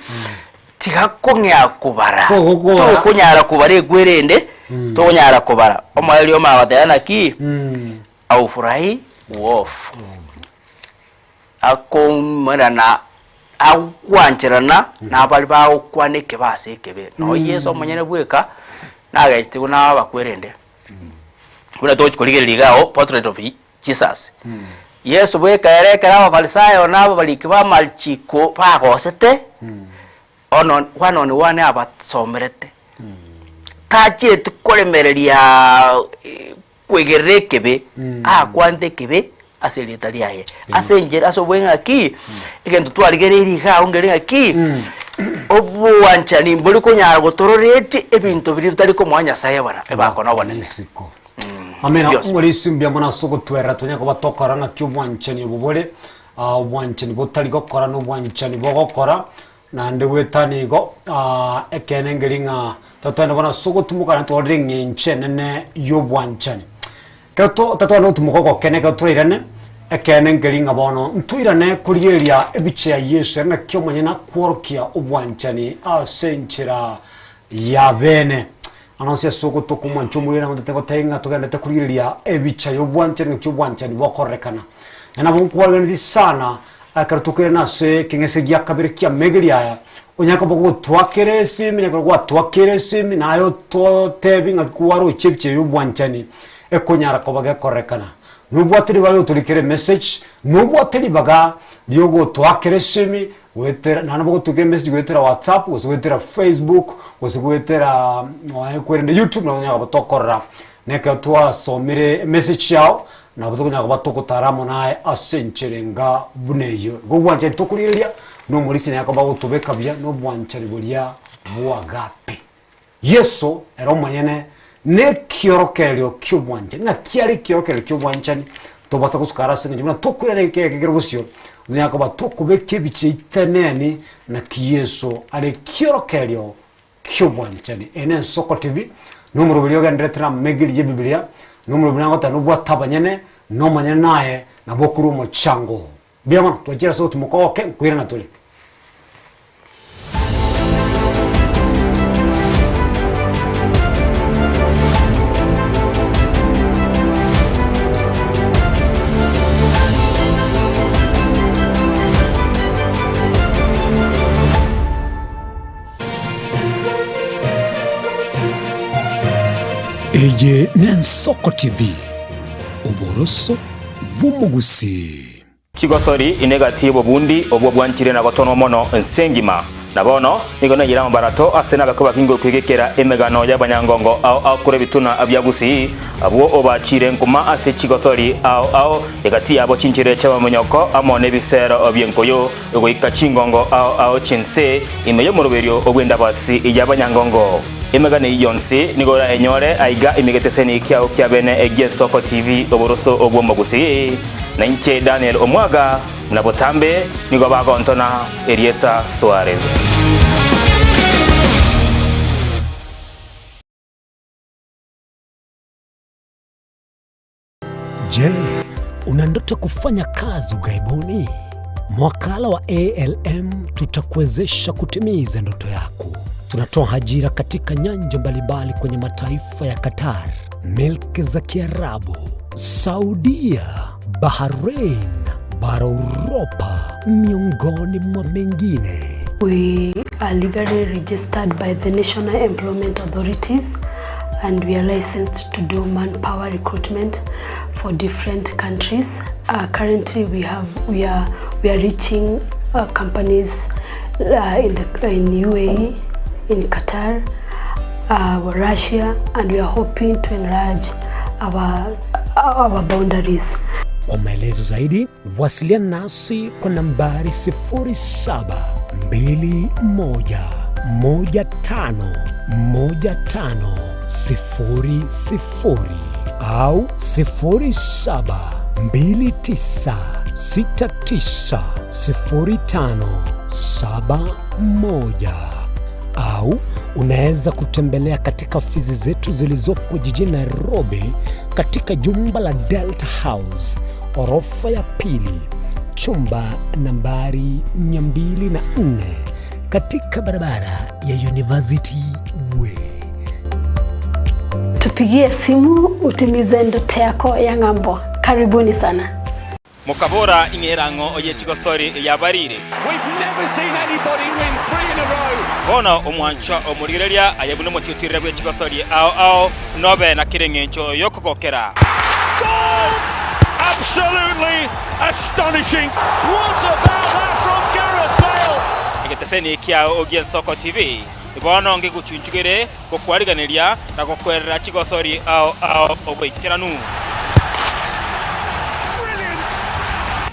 tikakongya kubara to kunyara kubare gwerende to kunyara kubara omayeli omawadana ki au furahi uofu akomerana akwancherana na bali bawo kwaneke basekebe no yeso manyene bweka nagahite kuna bakwerende kuna to chikoligerigao portrait of Jesus yesu bweka yerekera abafarisayo nabo balikiba malchiko bagosete ono wanone wane abasomerete tache tukolemereria kwegerekebe akwande kebe aselitalia ye asenjera asobwenga ki igendo twarigereri ga ungeringa ki obwanchani mbuli kunyara gotororete ebintu biri bitari ko mwanya saye bana ebako nabone isiko amena muri simbya mona soko twera tonya ko batokora nga cyobwanchani bubore obwanchani botari gokora no bwanchani bogokora nande wetanigo ekene ngeringa tatwana bana soko tumukana toringe nchenene yobwanchani kato tatwana tumukoko kene katrerane ekene ngeringa bono ntuirane kurieria ebiche ya Yesu na kyomanyana kworokia obwanchani asenchira ya bene anonsia soko tokumwancho muri na mutego tainga togenda tekuriria ebicha yobwanchani kyobwanchani bokorekana na bonkwagani sana akartukire nase kingese gya kabiri kya megeria onyaka bogo twakere simi nyaka twakere simi nayo to tebinga kwaro chepche yobwanchani ekonyara kobaga korekana nubwatiri bayo turikere message nubwatiri baga byogo twakere simi wetera nanabogo tuke message wetera WhatsApp wetera Facebook wetera kwerende YouTube na nyaka batokora neka twa somire message yao na butukunya batoko taramo nae asencherenga buneyo gobwanje tukuriria no muri sene yakaba utubeka bya no bwanchari bulia bwagapi Yesu era omanyene ne kiorokelyo kyobwanje na kiari kiorokelyo kyobwanchani to basa kusukara sene na tukurene kegirugusyo nyakaba tukubeke biche iteneni na kiyesu ale kiorokelyo kyobwanchani ene Soko TV numero bilio gandretra megili ye Biblia numero binango tanubwa tabanyene no manyene naye na bokuru mo chango biamana twajira so tumukoke kwira na tole Eye Soko TV Oboroso Bumugusi. Chigosori inegatibo bundi obwo bwanchire na gotono mono nsengima nabono nigona yira mabarato asena bakoba kingo kwigekera emegano y'abanyangongo au kure bituna abyagusi abwo obachire nkuma ase Chigosori au egati abo chinchire cy'abamonyoko amone bisero obyenkoyo egoika chingongo au chinse imeyo muruberio ogwenda basi y'abanyangongo emegane yonse nigora enyore aiga imigeteseni kyao kyabene egesoko TV oboroso obwo magusi na inche Daniel Omwaga na botambe nigo bagontona Erieta Suarez. Je, una ndoto kufanya kazi ughaibuni? Mwakala wa ALM tutakuwezesha kutimiza ndoto yako. Tunatoa ajira katika nyanja mbalimbali kwenye mataifa ya Qatar, Milki za Kiarabu, Saudia, Bahrain, bara Europa, miongoni mwa mengine. We are legally registered by the National Employment Authorities and we are licensed to do manpower recruitment for different countries. Currently we are reaching companies in UAE, in Qatar, Russia, and we are hoping to enlarge our boundaries. Kwa maelezo zaidi, wasiliana nasi kwa nambari 0721151500 au 0729690571 au unaweza kutembelea katika ofisi zetu zilizopo jijini Nairobi katika jumba la Delta House, orofa ya pili, chumba nambari 204 katika barabara ya University Way. Tupigie simu utimize ndoto yako ya ng'ambo. Karibuni sana. Mukabora ingerango oye Chigosori yabarire. We've never seen anybody win 3 in a row. Bono omwancha omurigereria ayabuno motitire bwe Chigosori au nobe na kirengencho yokogokera. Goal! Absolutely astonishing. What about that from Gareth Bale? Egeteseni kia Ogesoko TV. Bono nge guchunchugere gokwariganiria na gokwerera Chigosori au ogoikeranu.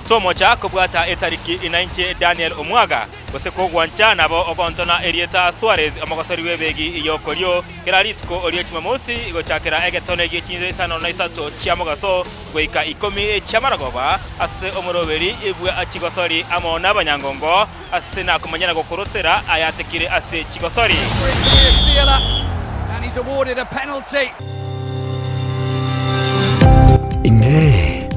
Tomo cha kubwata etariki inainche Daniel Omwaga goseko gwancha nabo ogontona Erieta Suarez amagosori webegi iyokolyo keraritko olio chimamosi igochakera egetone gichinze sano na isato chiamogaso goika 10 chamaragoba ase omoroberi ibwe achigosori amona abanyangongo ase na kumanyana gokorosera ayatekire ase Chigosori And he's awarded a penalty.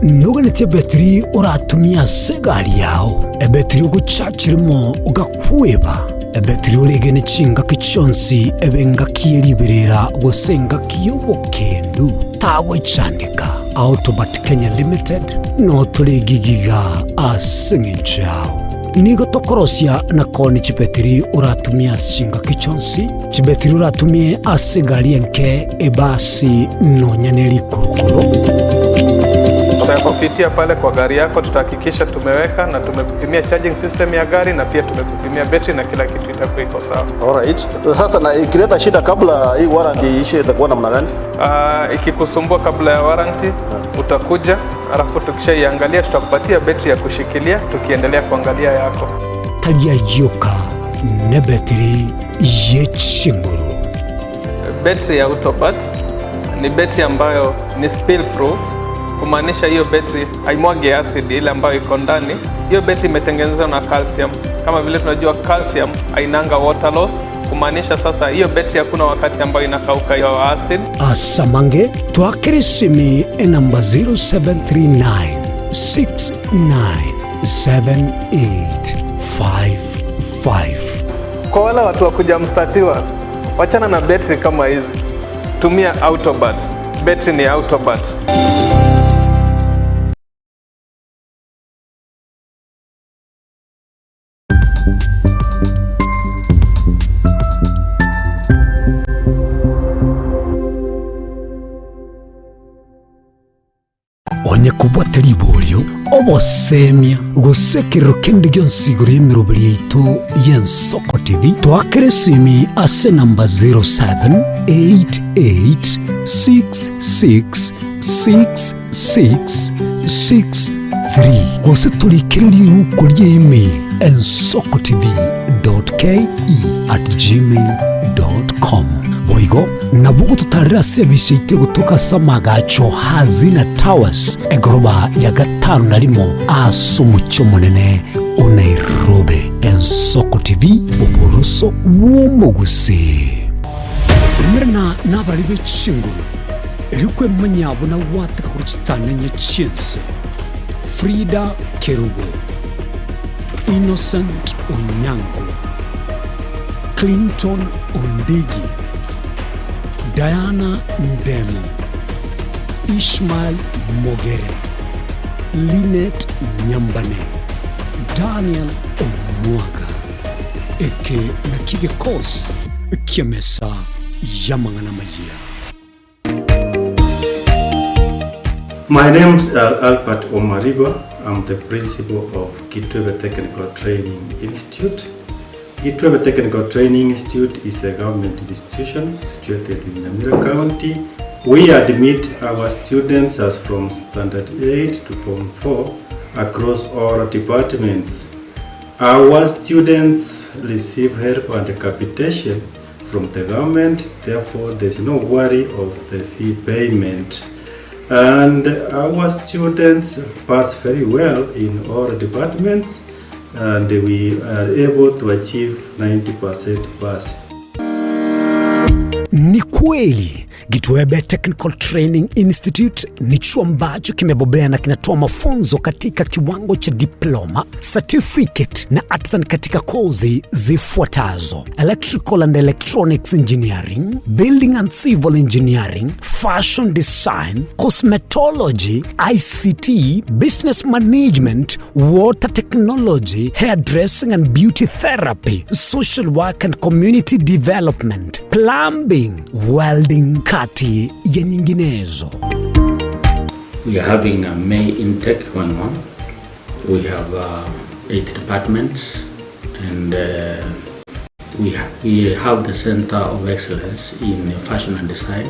Nuganete betri uratumia segari yao ebetri uguchachirimo ugakweba ebetri ulegene chinga kichonsi ebenga kieliberera gosenga kiyobokendu tawe chandika Autobat Kenya Limited no tulegigiga asengichao nigo tokorosia na koni chibetri uratumia chinga kichonsi chibetri uratumie asegari enke ebasi no nyaneli kurukuro. Tutakupitia pale kwa gari yako, tutahakikisha tumeweka na tumekupimia charging system ya gari na pia tumekupimia battery na kila kitu itakuwa iko sawa. Alright. Sasa na ikileta shida kabla hii warranty ishe itakuwa namna gani? Ikikusumbua kabla ya warranty utakuja, alafu tukishaiangalia tutakupatia battery ya kushikilia tukiendelea kuangalia yako. Talia yoka ne battery yechinguru. Battery ya Autobat ni battery ambayo ni spill proof, kumaanisha hiyo battery haimwagi acid ile ambayo iko ndani. Hiyo battery imetengenezwa na calcium. Kama vile tunajua calcium hainanga water loss, kumaanisha sasa hiyo battery hakuna wakati ambayo inakauka hiyo acid. Asamange twakirisimi namba 0739697855. Kwa wale watu wa kuja mstatiwa, wachana na battery kama hizi. Tumia Autobat. Battery ni Autobat. kubwata libolyo obosemia gusekero kende gyonsiguro yemirobiri yaitu y'Ensoko TV twakere simi ase namba 0788666663 gose tulikiriri uko email ensokotv.ke@gmail.com boigo nabugo tutarira service ite gutoka samagacho hazina towers egoroba ya gatanu narimo asumucyo munene Nairobi. Ensoko TV uboroso w'umuguse mirna nabari b'ikinguru erikwe manyabona wataka kurutsananye cyense Frida Kerubo, Innocent Onyango, Clinton Ondigi, Diana Ndemo, Ishmael Mogere, Linet Nyambane, Daniel Omwaga, eke nakige kos kiamesa yamangana maya. My name is Albert Omariba. I'm the principal of Gitwebe Technical Training Institute. Gitwebe Technical Training Institute is a government institution situated in Nyamira County. We admit our students as from Standard 8 to Form 4 across all departments. Our students receive help and capitation from the government, therefore there is no worry of the fee payment. And our students pass very well in all departments, and we are able to achieve 90% pass. Ni kweli Gitwebe Technical Training Institute ni chuo ambacho kimebobea na kinatoa mafunzo katika kiwango cha diploma, certificate na artisan katika kozi zifuatazo: Electrical and Electronics Engineering, Building and Civil Engineering, Fashion Design, Cosmetology, ICT, Business Management, Water Technology, Hairdressing and Beauty Therapy, Social Work and Community Development, Plumbing, Welding, kati ya nyinginezo. We are having a May intake 1-1. We have 8 departments, and we have the Center of Excellence in Fashion and Design.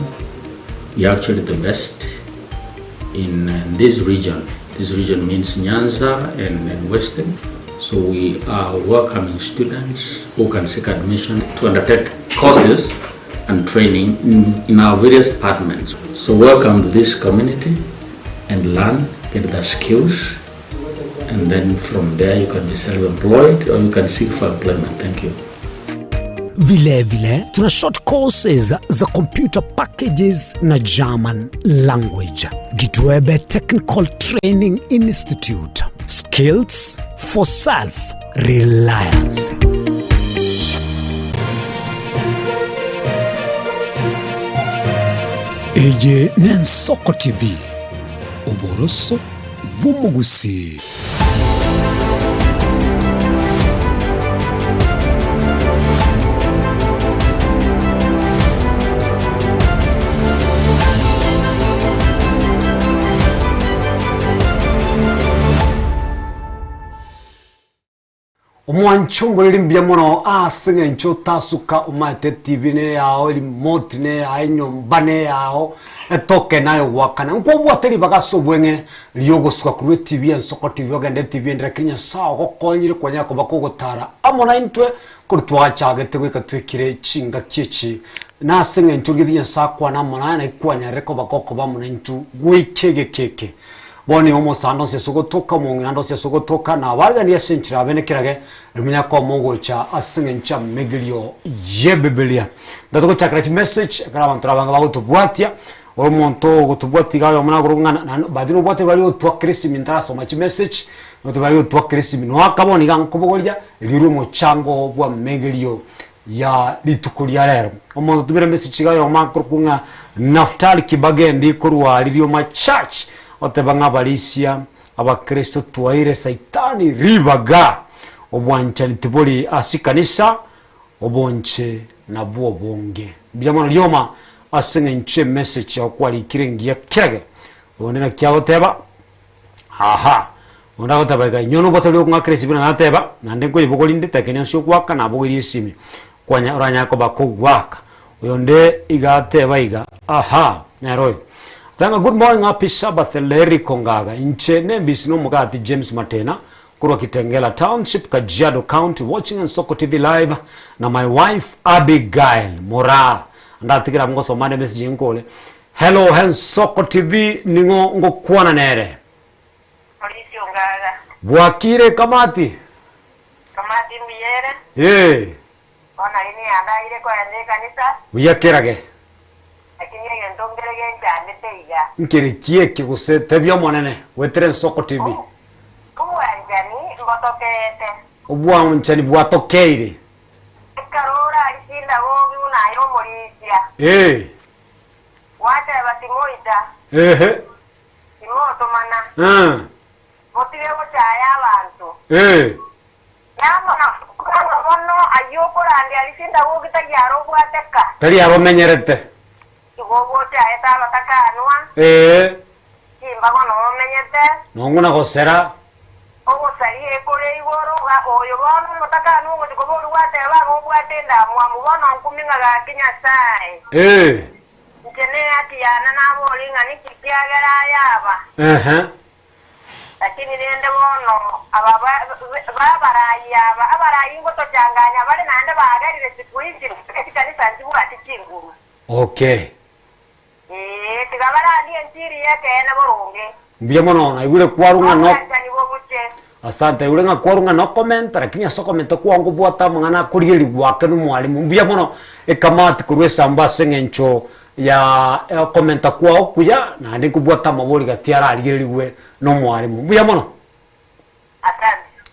We are actually the best in this region. This region means Nyanza and Western. So we are welcoming students who can seek admission to undertake courses and training in our various departments. So welcome to this community and learn, get the skills, and then from there you can be self-employed or you can seek for employment. Thank you. Vile tuna short courses za computer packages na German language. Gitwebe Technical Training Institute. Skills for self-reliance. Eye n'Ensoko TV uboroso bw'umugusi. Omwanchungu limbya mono asinga ncho tasuka umate TV ne yao remote ne yao nyombane yao etoke nayo wakana nko bwateri bagaso bwenge lyogo suka ku TV Ensoko TV ogende TV ndira Kenya sawa gokonyire kwanyako bakogotara amona intwe kurutwacha gategwe katwikire chinga chichi nasinga ncho gidinya sakwa na mona na ikwanya reko bakoko bamona intu gwikege keke boni omusando sesugotoka mungirando sesugotoka na warga ni senchira abenekirage rumenya ko mogocha asingencha megilio ye Biblia ndatuko chakra message karabantura banga bagutubwatia omonto gutubwatiga yo muna gurungana badino bwate bali otwa Krisimi ntaraso machi message bali otwa Krisimi no akaboni gankubogolya liru mu chango bwa megilio ya litukulia lero omonto tubire message ga yo makuru kunga Naftali Kibage ndi kurwa lirio ma church otebanga balisia abakristo tuwaire saitani ribaga obwancha litiboli asikanisa obonche na buo bonge byamana lyoma asenga nche message ya kwali kirengia kirage onena kya oteba aha onda gotabaga nyono botolo nga crisp na teba nande ko ibokolinde tekene sio kwaka na bogiri isimi kwanya oranya ko bakogwaka uyonde igateba iga aha naroi tanga good morning happy Sabbath Leri Kongaga inchene bisino mugati James Matena kurwa Kitengela Township Kajiado County watching on Soko TV live na my wife Abigail Mora ndatikira ngoso mane message ngole hello hen Soko TV ningo ngokwana nere polisi ongaga bwakire kamati miyere ona ini anda ile kwa ende kanisa uyakirage lakini ngendo ngerege njane teiga nkiri kieke gusete byo monene wetere Soko TV kuwanjani mbotokete obwa unchani bwatokeire karora alishinda wogi unayo mulisia wacha batimoita imoto mana motive gochaya abantu yamo na kono ayokora ndi alishinda wogi tayaro bwateka tari abamenyerete igogocha eta batakanwa kimba kono menyete nonguna gosera ogosari ekore igoro ga oyo bono mutakanu ngo tikoboru wateba ngo bwatenda mwamu bono nkuminga ga kinya sai nkene atiyana nabo linga nikikyagera yaba lakini nende bono abarayi ngo tochanganya bale nande bagarire sikuizi kanisa nzibu atikinguru tigabara ndi entiri yake ene borunge mbia mono na igule kwarunga no asante ule nga kwarunga no comment lakini aso comment kwangu bwata mangana kurigeli bwake no mwalimu mbia mono ekamati kurwesa mbase ngencho ya comment kwao kuya na ndi kubwata mabori gatiara aligeliwe no mwalimu mbia mono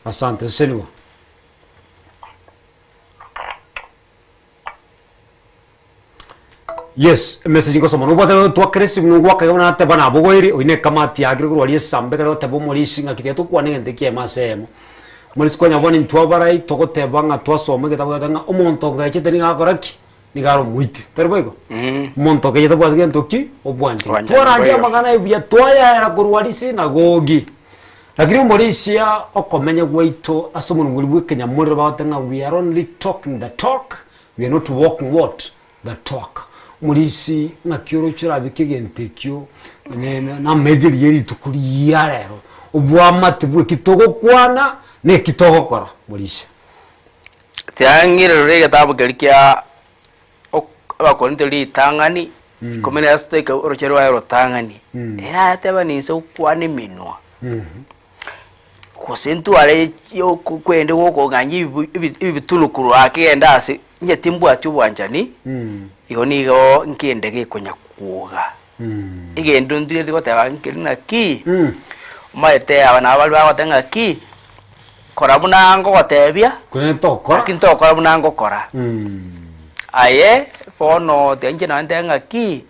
asante seniwa yes message ko somo bota to crisp no gwa kaona te bana bogoiri oine kamati agri ko ali sambe ka te bo mori singa kitia to kwa ngende ke masemo mori ko nya boni ntwa barai to ko te banga to so me ke ta nga omonto ga chete ni ga koraki ni garo muiti terboiko monto ke ta bwa ngento ki obwanje to ra dia magana ibya to ya era kurwali sina gogi lakini mori sia okomenya gwaito asomo nguli bwe kenya mori ba tanga we are only talking the talk we are not walking what the talk mulisi ngakioro kirabike ntekyo na medeli yeri tukuri yarero ubwamate bwe kitogo kwana ne kitogo kora mulisi tiangire rege tabu gerikia abakonite li tangani komene asteka orochero wa tangani ya teba ni se kwane minwa kosentu ale yo kwende woko ganyi ibitunukuru akenda ase nyetimbu atubwanjani igonigo nkende gikonya kuga igendo ndire ligoteba nkirina ki maete abana abali bagotenga ki kora bunango gotebia kunetokora kintokora bunango kora aye fono tenje na ndenga ki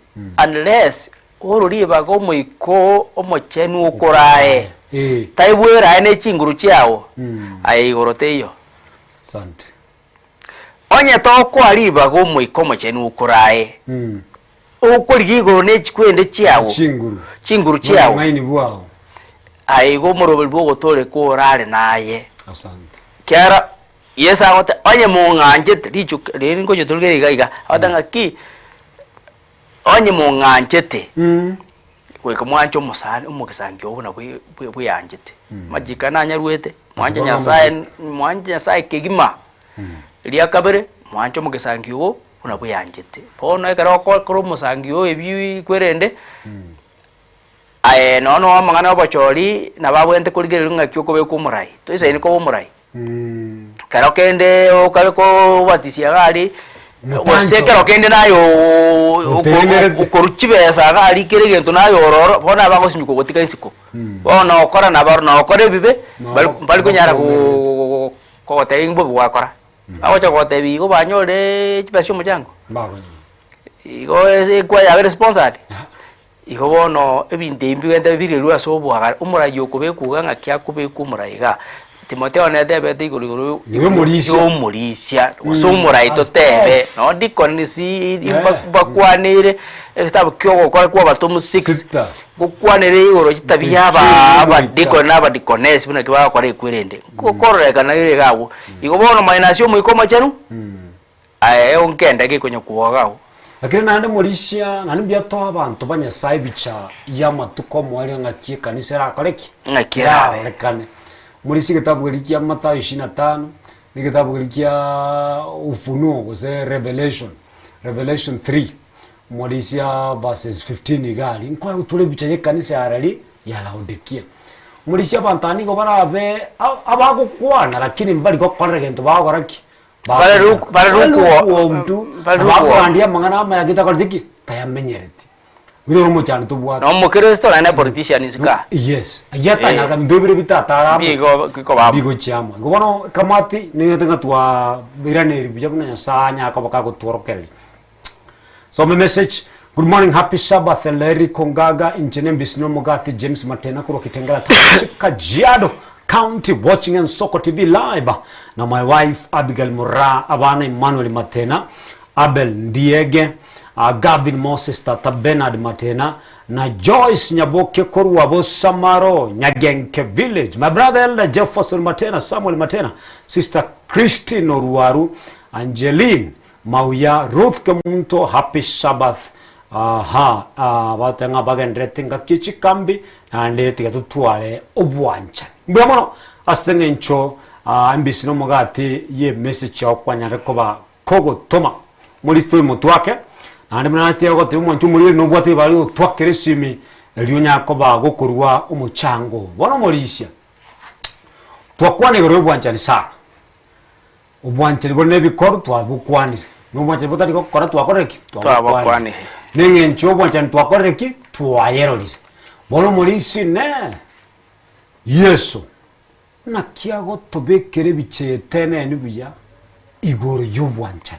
unless ururiba go muiko omochenu ukorae taibwera ene chinguru chiao aye igoroteyo sante onye toko ariba go muiko mochenu ukorae ukurigigo ne chikwende chiao chinguru chiao maini bwao aye go morobel bogo tore ko rare naye asante kera yesa gote onye munganje richu ringo jotulge gaiga adanga ki onye munganje we kamwancho musani umukisangi obuna bwe yanjete majikana nyarwete mwanje nyasaye kegima liya kabere mwancho mukisangi obo una bwe yanjete pono ekara ko musangi o ebi kwerende aye nono amangana obachori na babwente kuligere ngakyo ko be kumurai to isa ni ko umurai karo kende okale ko batisia gali osekero kende nayo ukoruchibesa gali kiregento nayo ororo bona bagosimiko gotika isiko bona okora na baro na okore bibe bali kunyara ko tayingbo bwakora awacha ko tebi go banyore chipasyo mujango igo ese kwa ya responsible igo bono ebinde imbi wende biri lwa so bwa umurayo ko be kuga ngakya ko be kumuraiga Timotheo ne tebe tiguru niwe murisha usumura ito tebe no dikonisi bakwanire estaba kyogo kwa batomu 6 gukwanire igoro kitabya aba dikona aba dikonesi bino kiba kwa rekwirende kukoreka na ile gawo igobono mainasio muikoma chanu onkenda gikonyo kuwagawo lakini nande murisha nande byato abantu banyasaye bica ya matuko mwali ngakie kanisa rakoreki ngakira rekane murisi kitabu kia Mathayo 25 ni kitabu kia Ufunuo kuse Revelation 3 murisia verses 15 igali nkwa utule bica kanisa ya rali ya Laodikia murisia bantani ko barabe abagukwana lakini mbali ko korre gento bagoraki bararuko mtu barandia mangana ama yakita kortiki tayamenyereti uro mo cyane tubwa no mo Kristo na politician isika yes yata na ndobire bitata bigo cyama ngobono kamati ni tenga twa biraneri bijabuna nyasanya akabaka gutorokeli so my message good morning happy Sabbath Larry Kongaga injene bisno mogati James Matena kuro kitengala Kajiado County watching and Soko TV live na my wife Abigail Mura abana Emmanuel Matena Abel Ndiege Gavin Moses Tata Bernard Matena na Joyce Nyaboke Korwa Bosamaro Nyagenke Village my brother Elder Jefferson Matena Samuel Matena sister Christine Oruaru Angeline Mauya Ruth Kemunto happy Sabbath batenga bagendretinga kichikambi ande tigatutwale obwancha mbyamono asengencho ambisino mogati ye message okwanya rekoba kogo toma muri story mutwake ande mnati yogote umuntu muri no bwate bali utwakere simi elionya koba gokurwa umuchango bona morisha twakwane goro obwancha ni sa obwancha libone bikor twabukwanire no bwancha botari ko kora twakoreki twabukwanire ninge nchobo chan twakoreki twayerolise bono morisi ne Yesu na kiago tobekere bichetene nibuya igoro yobwancha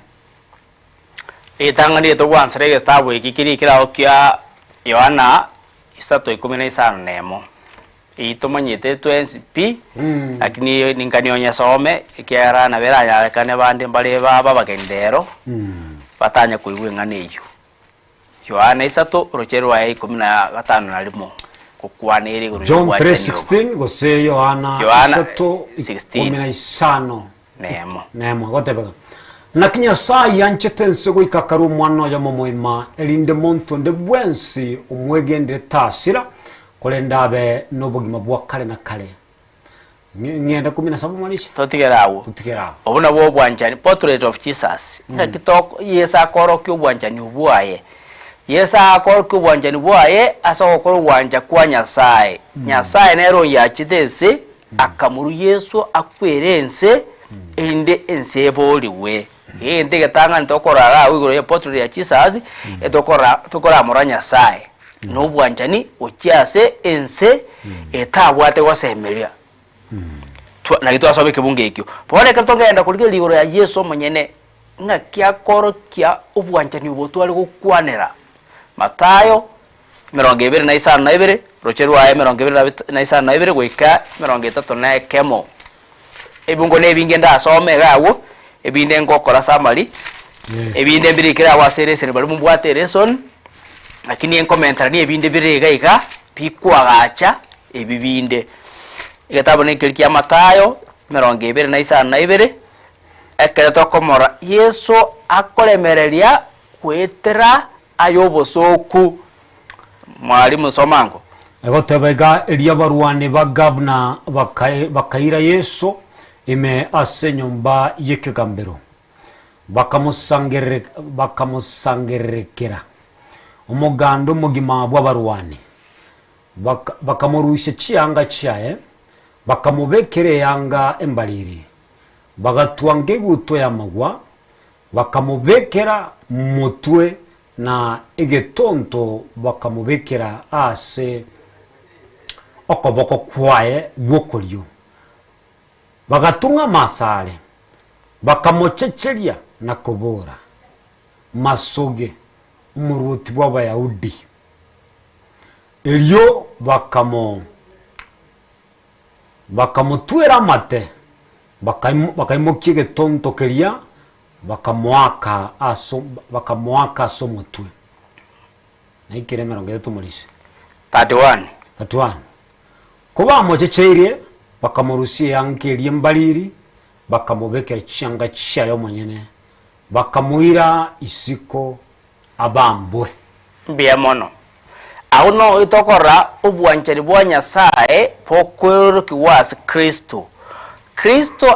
etangani to wansere tabu ikikiri kira okya Yohana 3:15 nemo itomanyete 20p lakini ninkanyonya some ikiara na beranya kane bande mbale baba bagendero batanya kuigwengane iyo Yohana 3:15 na limo kukwaniri guru John 3:16 gose Yohana 3:15 nemo gotebega nakinya saa yanchete nsego ikakaru mwana ya momoima elinde monto nde bwensi umwegende tasira kolendabe nobugima bwa kale na kale ngenda 17 malisha totigerawo obuna bwo bwanjani portrait of Jesus ngakitoko yesa korokyo bwanjani ubwaye yesa korokyo bwanjani bwaye asa okoro bwanja kwa Nyasaye Nyasaye nero yachitese akamuru Yesu akwerense inde enseboliwe ndege tanga ntokora wigoro ya portrait ya Jesus etokora mura Nyasaye no bwanjani okyase ense etabwate wasemelia na gitu asobe kibunge ekyo pone katonga enda kulige ligoro ya Yesu monyene nga kya koro kya ubwanjani ubotwale gukwanera Matayo 22:2 rocheru aye 22:2 gwika 33 kemo ebungo nebinge ndasome gawo ebinde ngokora samali ebinde birikira waseresere bali mubwate lesson lakini en commentary ni ebinde birega pikwagacha ebibinde igatabu ni kya Matayo 22:2 ekere tokomora Yesu akolemereria kwetera ayobosoku mwalimu somango egotebega elia baruane ba governor bakaira Yesu ime asenyomba yekegambero bakamusangerekera umugando mugima bw'abaruane bakamuruisha chiyanga chaye bakamubekere yanga embaliri bagatwange guto ya magwa bakamubekera mutwe na egetonto bakamubekera ase okoboko kwaye gwokolyo bagatunga masale bakamochecheria na kobora masoge muruti bakamutwera mate bakaimukia getontokeria bakamwaka aso mutwe na ikiremero ngeto mulisi 31 kuba mochecheirie bakamurusia yankerie mbaliri bakamubekera changa chayo mwenyene bakamuira isiko abambwe mbia mono auno itokora ubwanchari bwa Nyasaye pokweruki wasi Kristo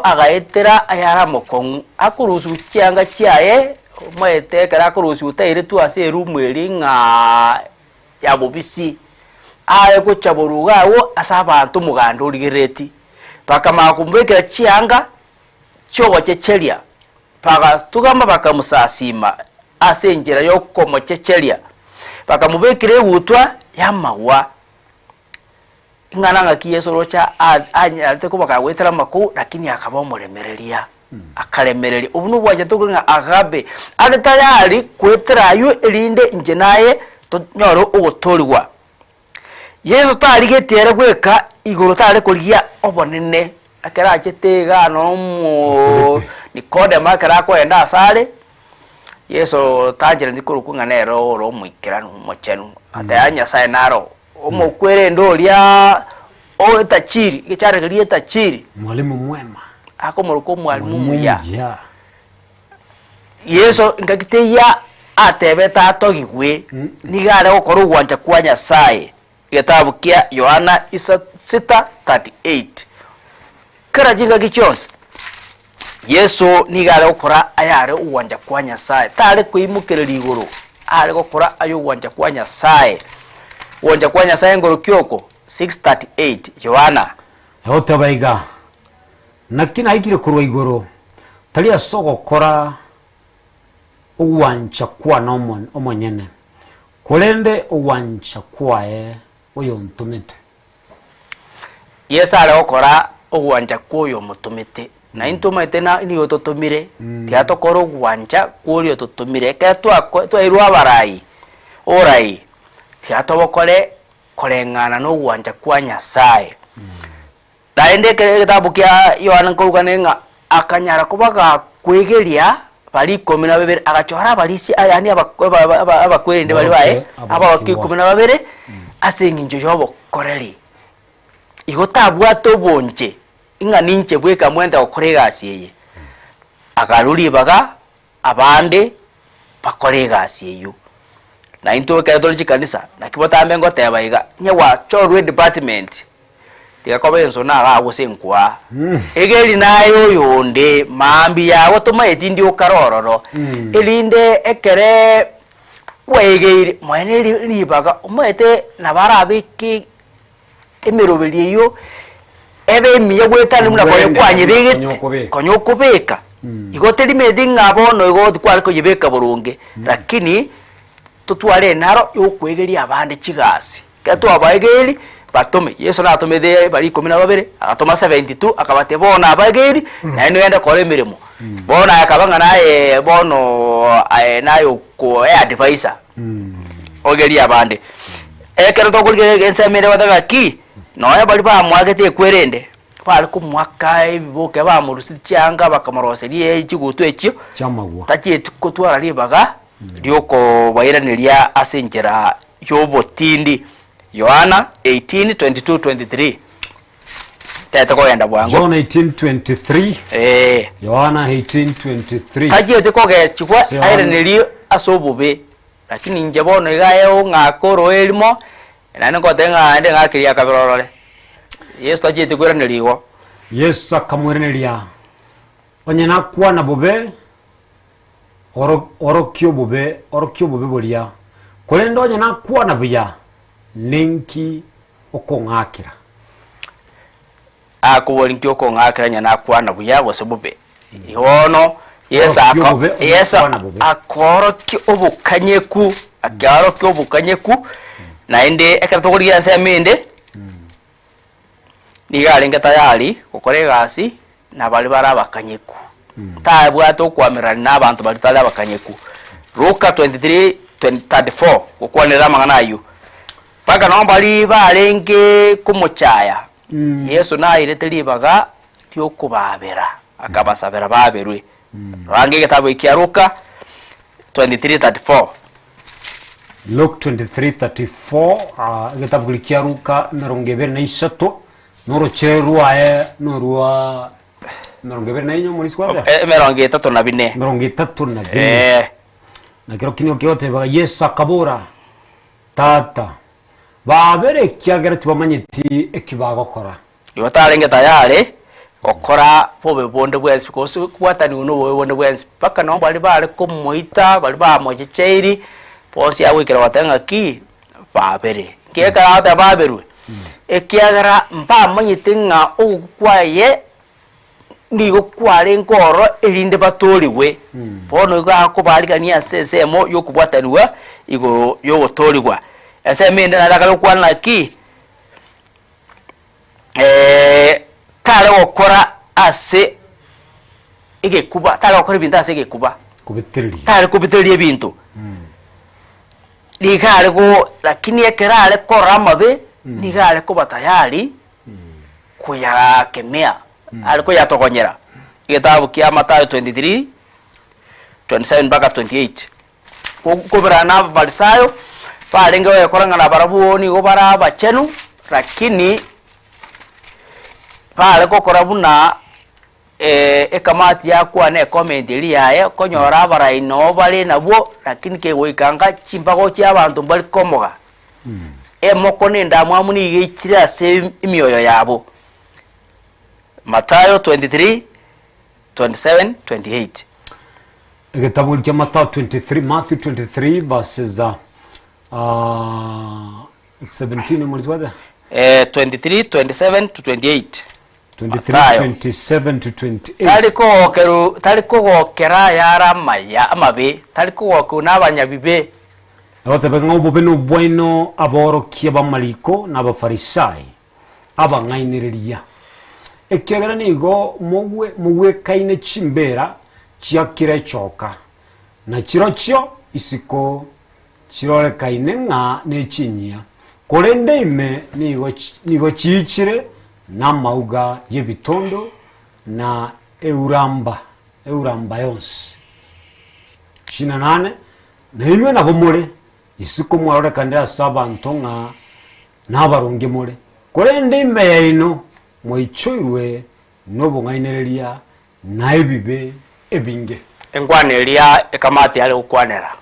agaetera ayara mokongu akurusu cyanga cyaye mwetekera akurusu utaire tu ase rumweri nga yabobisi aye kuchaburugawo asabantu muganda uligereti bakamakumbekera cyanga cyo wachecheria paka tugamba bakamusasima asengera yo komochecheria bakamubekire utwa yamawa ingana ngakiye sorocha anyate ko bakawetera maku lakini akabomuremereria akalemereri ubunu bwaje tukunga agabe ari tayari kweterayo elinde inje naye to nyoro ugotoriwa Yesu tari getere gweka iguru tari kuriya obonene akera akitega no mu Nikodemo akera kwenda asale Yesu tajira ndikurukunga nero ro muikira no mochenu atanya sai naro omukwere ndoria o tachiri gichare gari tachiri mwalimu mwema ako muruko mwalimu muya Yesu ngakiteya atebeta atogigwe nigare okoro gwanja kwa Nyasaye gitabu kia Yohana 6:38 kara jinga gichose Yesu nigare okora ayare uwanja kwa Nyasaye tare kuimukirira iguru ari gukora ayo uwanja kwa Nyasaye uwanja kwa Nyasaye ngoro kyoko 6:38 Yohana hote baiga nakina hikire kurwa iguru tali asogo kora uwanja kwa nomon omonyene kulende uwanja kwae uyo ntumite Yesu ari gukora uwanja kuyo mutumite na intumite na niyo totumire tiatokora uwanja kuyo totumire ke twairwa barai orai tiatobokore korengana no uwanja kwa Nyasaye daende ke kitabu kia Yohana kuruganenga akanyara kubaga kwegeria bali 12 agachora balisi ayani abakwerende bali bae abaki 12 asenginjo yobo koreri igotabwa tobonje inga ninche bweka mwenda okorega asiye agaruri baga abande bakorega asiye na into Catholic kanisa na kibota ngo tebaiga nyewa chorwe department tikakobenzo na gago senkwa egeli nayo yonde mambi yawo toma etindi okarororo elinde ekere kwegeri mwene libaga umete nabarabiki emirobeli yo ebe miye gwetani muna koye kwanyirige konyokubeka igoteri medinga bono igoti kwari ko yibeka burunge lakini tutware naro yokwegeria abande chigasi kato abaegeri batome Yesu na atomede bari 12 akatoma 72 akabate bona abageri na ino yenda kore mirimo bona akabanga naye bono nayo ko advisor ogeri abande ekero tokugere gensemere wadagaki noya bali ba mwagete kwerende bali ku mwaka ibiboke ba murusi cyanga bakamaroseriye ikigutu ekyo cyamagwa takiye kutwara libaga lyoko bayiraniria asengera yobotindi Yohana 18:22-23 tete ko yenda bwango John 18:23 Yohana 18:23 takiye tikoge chikwa ayiraniria asobube lakini njebono igayo ngakoro elimo nane ko tenga ende ngakiria kabirorore Yesu takiye tikwiranirigo Yesu akamwiraniriya onyena kwa na bobe orokyo bobe bolia kulendo onyena kwa na buya ninki okongakira akubolinki okongakira nyana kwa na buya bose bobe ihono Yesu akoroki obukanyeku akaroki obukanyeku na ende ekatogoriya semende nigalenga tayari okorega asi na bali barabakanyeku tabwato kwamirana nabantu bali barabakanyeku Luka 23:34 kokwanira mangana ayo paka no bali balenge kumuchaya Yesu na irete libaga tio kubabera akabasabera baberwe rangi gitabo ikiaruka 23:34 Luke 23:34 gitabo ikiaruka 23 noro cherua norua 24 muri squad 34 na kiro kinyo kyote baga Yesu akabura tata babere kiagera tibamanyiti ekibagokora yotarenge tayari okora pobe bonde bwese because kwatani uno wowe bonde bwese paka no bali kumuita bali bamochecheiri posi awikira watenga ki babere keka ata baberwe ekiagera mpa manyitinga ukwaye ndigo kware nkoro erinde batoriwe bono ga kubaligania sesemo yokubwataniwa igo yogotoriwa ese mende narakalo kwana ki tare gukora ase igekuba tare gukora ibintu ase igekuba kubitiriye ibintu ligare go lakini ekerare koramabe nigare ko batayari kuyakemea aliko yatokonyera igitabu kia Mathayo 23:27 mpaka 28 kuberana abafarisayo barenge bakoranga na barabuoni go baraba chenu lakini pale kokora buna ekamati yakwa ne comment iri yaye konyora baraino bali nabo lakini ke goikanga chimbago kya abantu bali komoga emoko nenda mwamuni igikira ase imyoyo yabo Mathayo 23:27-28 Igitabu kya Mathayo 23 Matthew 23 verses 17 muri wada 23:27-28 23:27-28 taliko gokera yara maya amabe taliko gokuna abanyabibe Ote bengo bobeno bueno aboro kia bamaliko na bafarisai abangainiriria ekegera nigo mugwe kaine chimbera chiakire choka na chirocho isiko chirole kaine nga nechinyia kolende ime nigo chichire na mauga yebitondo na euramba yonsi 28 na inwe na bomore isiko mwarore kandira saba ntonga na baronge more kolende ime ya ino mwichoirwe nobo ngainereria na ebibe ebinge engwaneria ekamati yale ukwanera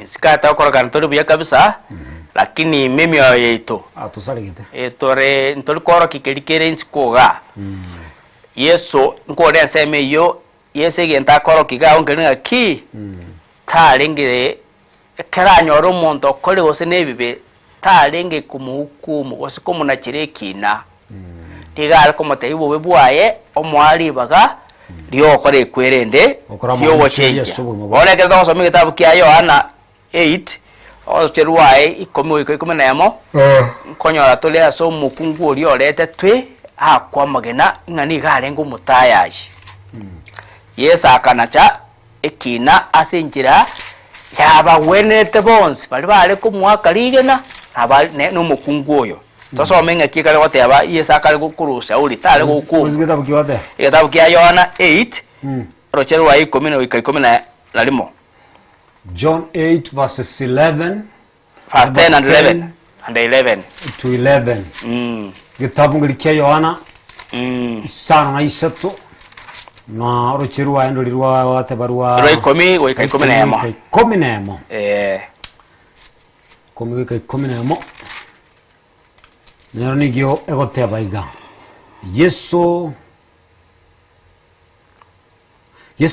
sikata okora kantori buya kabisa lakini mimi yeito atusaligite etore ntori koro kikerikere insikoga Yesu nkore nseme yo Yesu genta koro kiga ongenga ki talengire keranyoro umuntu okore gose nebibe talenge kumuhukumu osikomu na kirekina igara ko matayibo webwaye omwali baga liyo kore kwerende yo wochenja ole ke go somi kitabu kia Yohana 8 o cherwaye ikomi na yamo nkonyora tole aso mukungu oli olete twe akwa magena ngani gare ngo mutayaji Yesa akanacha ekina asenjira yaba wenete bonsi bali ko mwaka ligena abali no mukungu oyo Toso menga kikale wote yaba Yesa kale gukurusha uli tale guku kitabu kia Yohana 8 rocheru wa 10 na limo John 8 verses 11 verse 10 and 11 to 11 kitabu ngilikia Yohana sana na isatu na rocheru wa endo lirwa wate barua roi komi we kai komi na yamo komi we kai komi na yamo nero nigio egote abaiga Yesu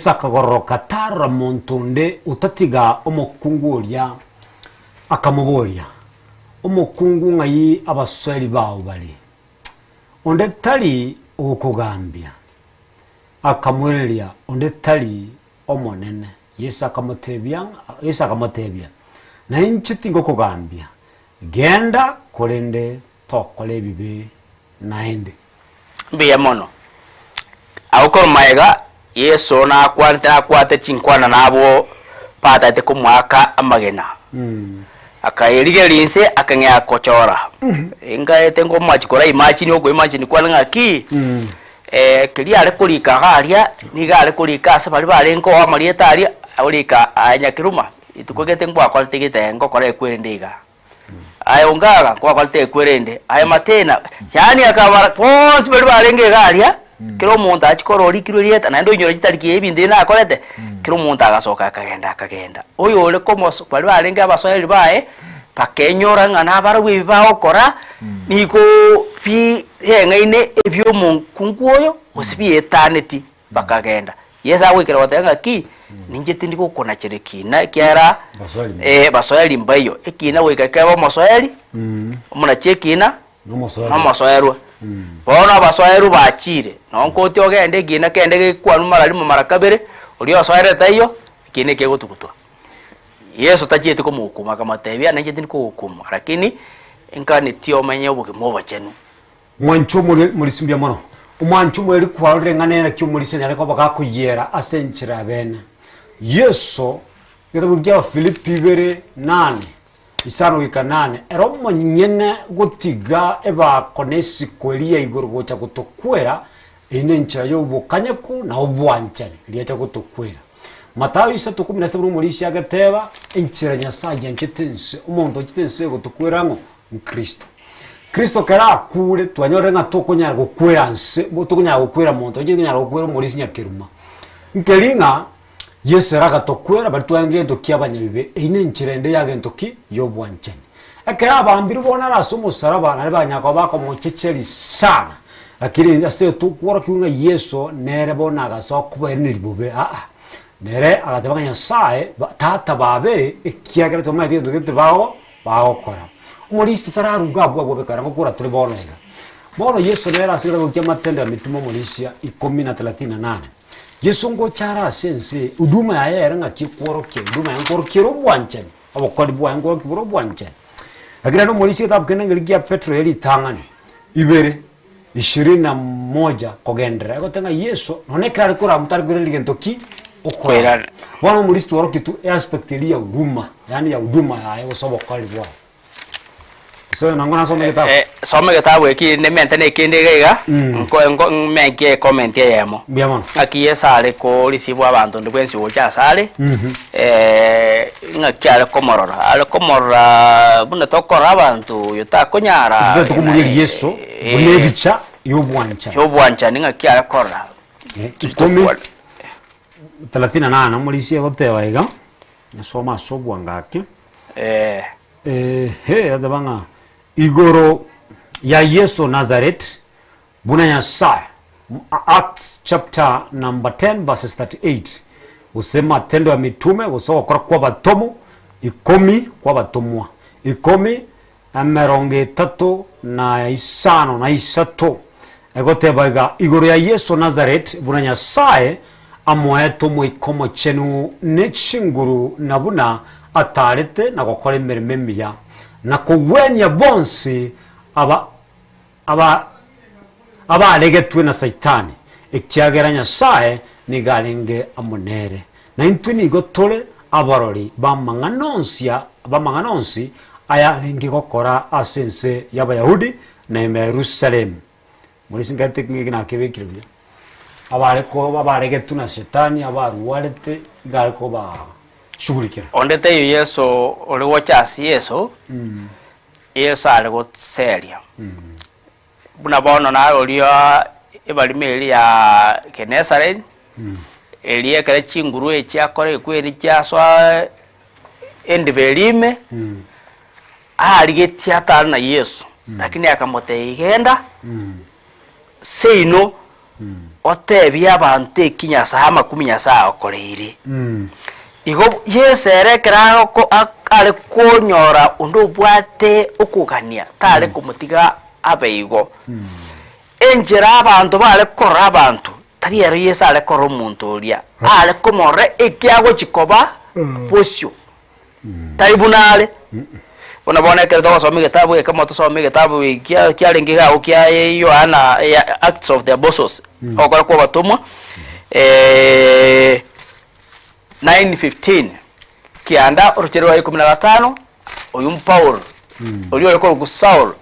akagororoka tara montonde utatiga omukungu oria akamuboria omukungu ngai abaswali bawo bali onde tali okugambia akamwereria onde tali omonene Yesu akamutebia na inchiti ngokugambia genda kolende tokole bibe naende biya mono awukor maiga Yesu na kwate chinkwana nabo pata te kumwaka amagena akairige linse akangya kochora inga tengo machikora imagine oko imagine kwa ngaki kili ale kulika haria niga ale kulika ase bali balengo amalieta ali ulika anyakiruma itukogete ngwa kwalitegete ngo kore kwerendiga ayo ngaga kwa kwalite kwerende ayo matena yani akabara pos bali balenge haria kiro muntu achikorori kiro rieta na ndo nyoro chitariki ebinde na akorete kiro muntu agasoka akagenda oyo ole komos bali balenge abasoyeri bae pakenyora ngana barwe baokora niko pi yengaine ebyo munkungu oyo osibi eternity bakagenda yesa wikira watenga ki ninje tindiko kona chereki na kiara basoyeri mbayo ekina wikakaba masoyeri muna chekina no masoyeri bona basoyeru bachire nonko ti ogende gina kende kwanu marali mu marakabere uri osoyere tayo kine kegotukutwa Yesu tajieti ko mukuma kama tebya nanje tindi ko hukuma lakini inkani tio menye ubugimo bachenu mwancho muri simbya mono umwancho muri kwalure nganera cyo muri senya ariko bakakuyera asenchira bene Yesu yero burya Filipi bere 8 isano ikanane ero monyene gutiga eba konesi kweliya igoro gocha kutokwera inencha yo bukanyako na obwanchane liacha kutokwera Matayo 3:17 muri isi agateba inchira nyasaje nchetense umuntu chitense gutokwera ngo Kristo kara kure twanyore nga tokonya gukweranse botokonya gukwera muntu nginya gukwera muri isi nyakiruma nkelinga Yesu raka tokwera bali twangendo kyabanyabibe inenchira ende yagento ki yobwanchane akara bambiru bona raso musaraba na banyako bako mu checheri sana lakini aste tukwora kiunga Yesu nere bona gaso kubeniribobe nere agatabanya sae tata babere ikiagara to mai ndo bawo kora umuristi tararuga bwa bekara ngokura turi bono Yesu nere asira ko kyamatenda mituma mulisia 10:38 Yesu ngo chara sense uduma ya yera ngaki kworoke uduma ya ngorokero bwanchen abokodi bwa ngorokero bwanchen agira no mulisia tabkene ngirigia Petro yeli tangani ibere 21 kogendera gotenga Yesu nonekara kura mutari gureli ntoki okwera wana muristi waro kitu aspect ya huduma yani ya huduma ya sobo kwali bwa so nangona some kitabu eki ne mentene kinde gaiga ngo menke comment yemo biamon akiye sale ko risibu abantu ndwensi wocha sale ngakyale komorora buna tokora abantu yutakonyara ndio tukumuri Yesu bunevicha yobwancha ningakyale kora 38 mulisia gotewa iga nasoma sobwa ngake adabanga igoro ya Yesu Nazareth buna Nyasaye Acts chapter number 10 verses 38 usema tendo ya mitume usoka kwa batomo 10 kwa batomwa 10 ameronge 3 na isano na isato egoteba igoro ya Yesu Nazareth buna Nyasaye amweto mwikomo chenu nechinguru nabuna atarete na gukora imirimo miya na kugwenya bonsi abaregetwe na Satani ikyageranya sae nigalenge amunere na intuni gotore abarori bamanganonsi aya lingi gokora asense y'abayahudi na Yerusalemu muri singate ngina kebekirwe abareko babaregetwe na Satani abaruwarete galeko ba shughulikira ondete Yesu oliwo chasi Yesu Yesu aligo seria buna bono na olio ebalimeli ya Kenesaren elie kale chinguru ekyakore kweri kyaswa endibelime aligeti atana na Yesu lakini akamote igenda seino otebi abantu ekinya sama kuminya saa okoreire igo yesere keraho ko ale konyora undu bwate okugania tale kumutiga abeigo enjera abantu bale korra abantu tari yari yesale korra umuntu olia ale komore ekyago chikoba posyo taibunale unabona kero wasome kitabu kama tusome kitabu kyalengiga ukya Yohana Acts of the Apostles okora kwa batumwa 9:15 kianda uruchero wa 15 oyum Paul oli oyoko ku Saul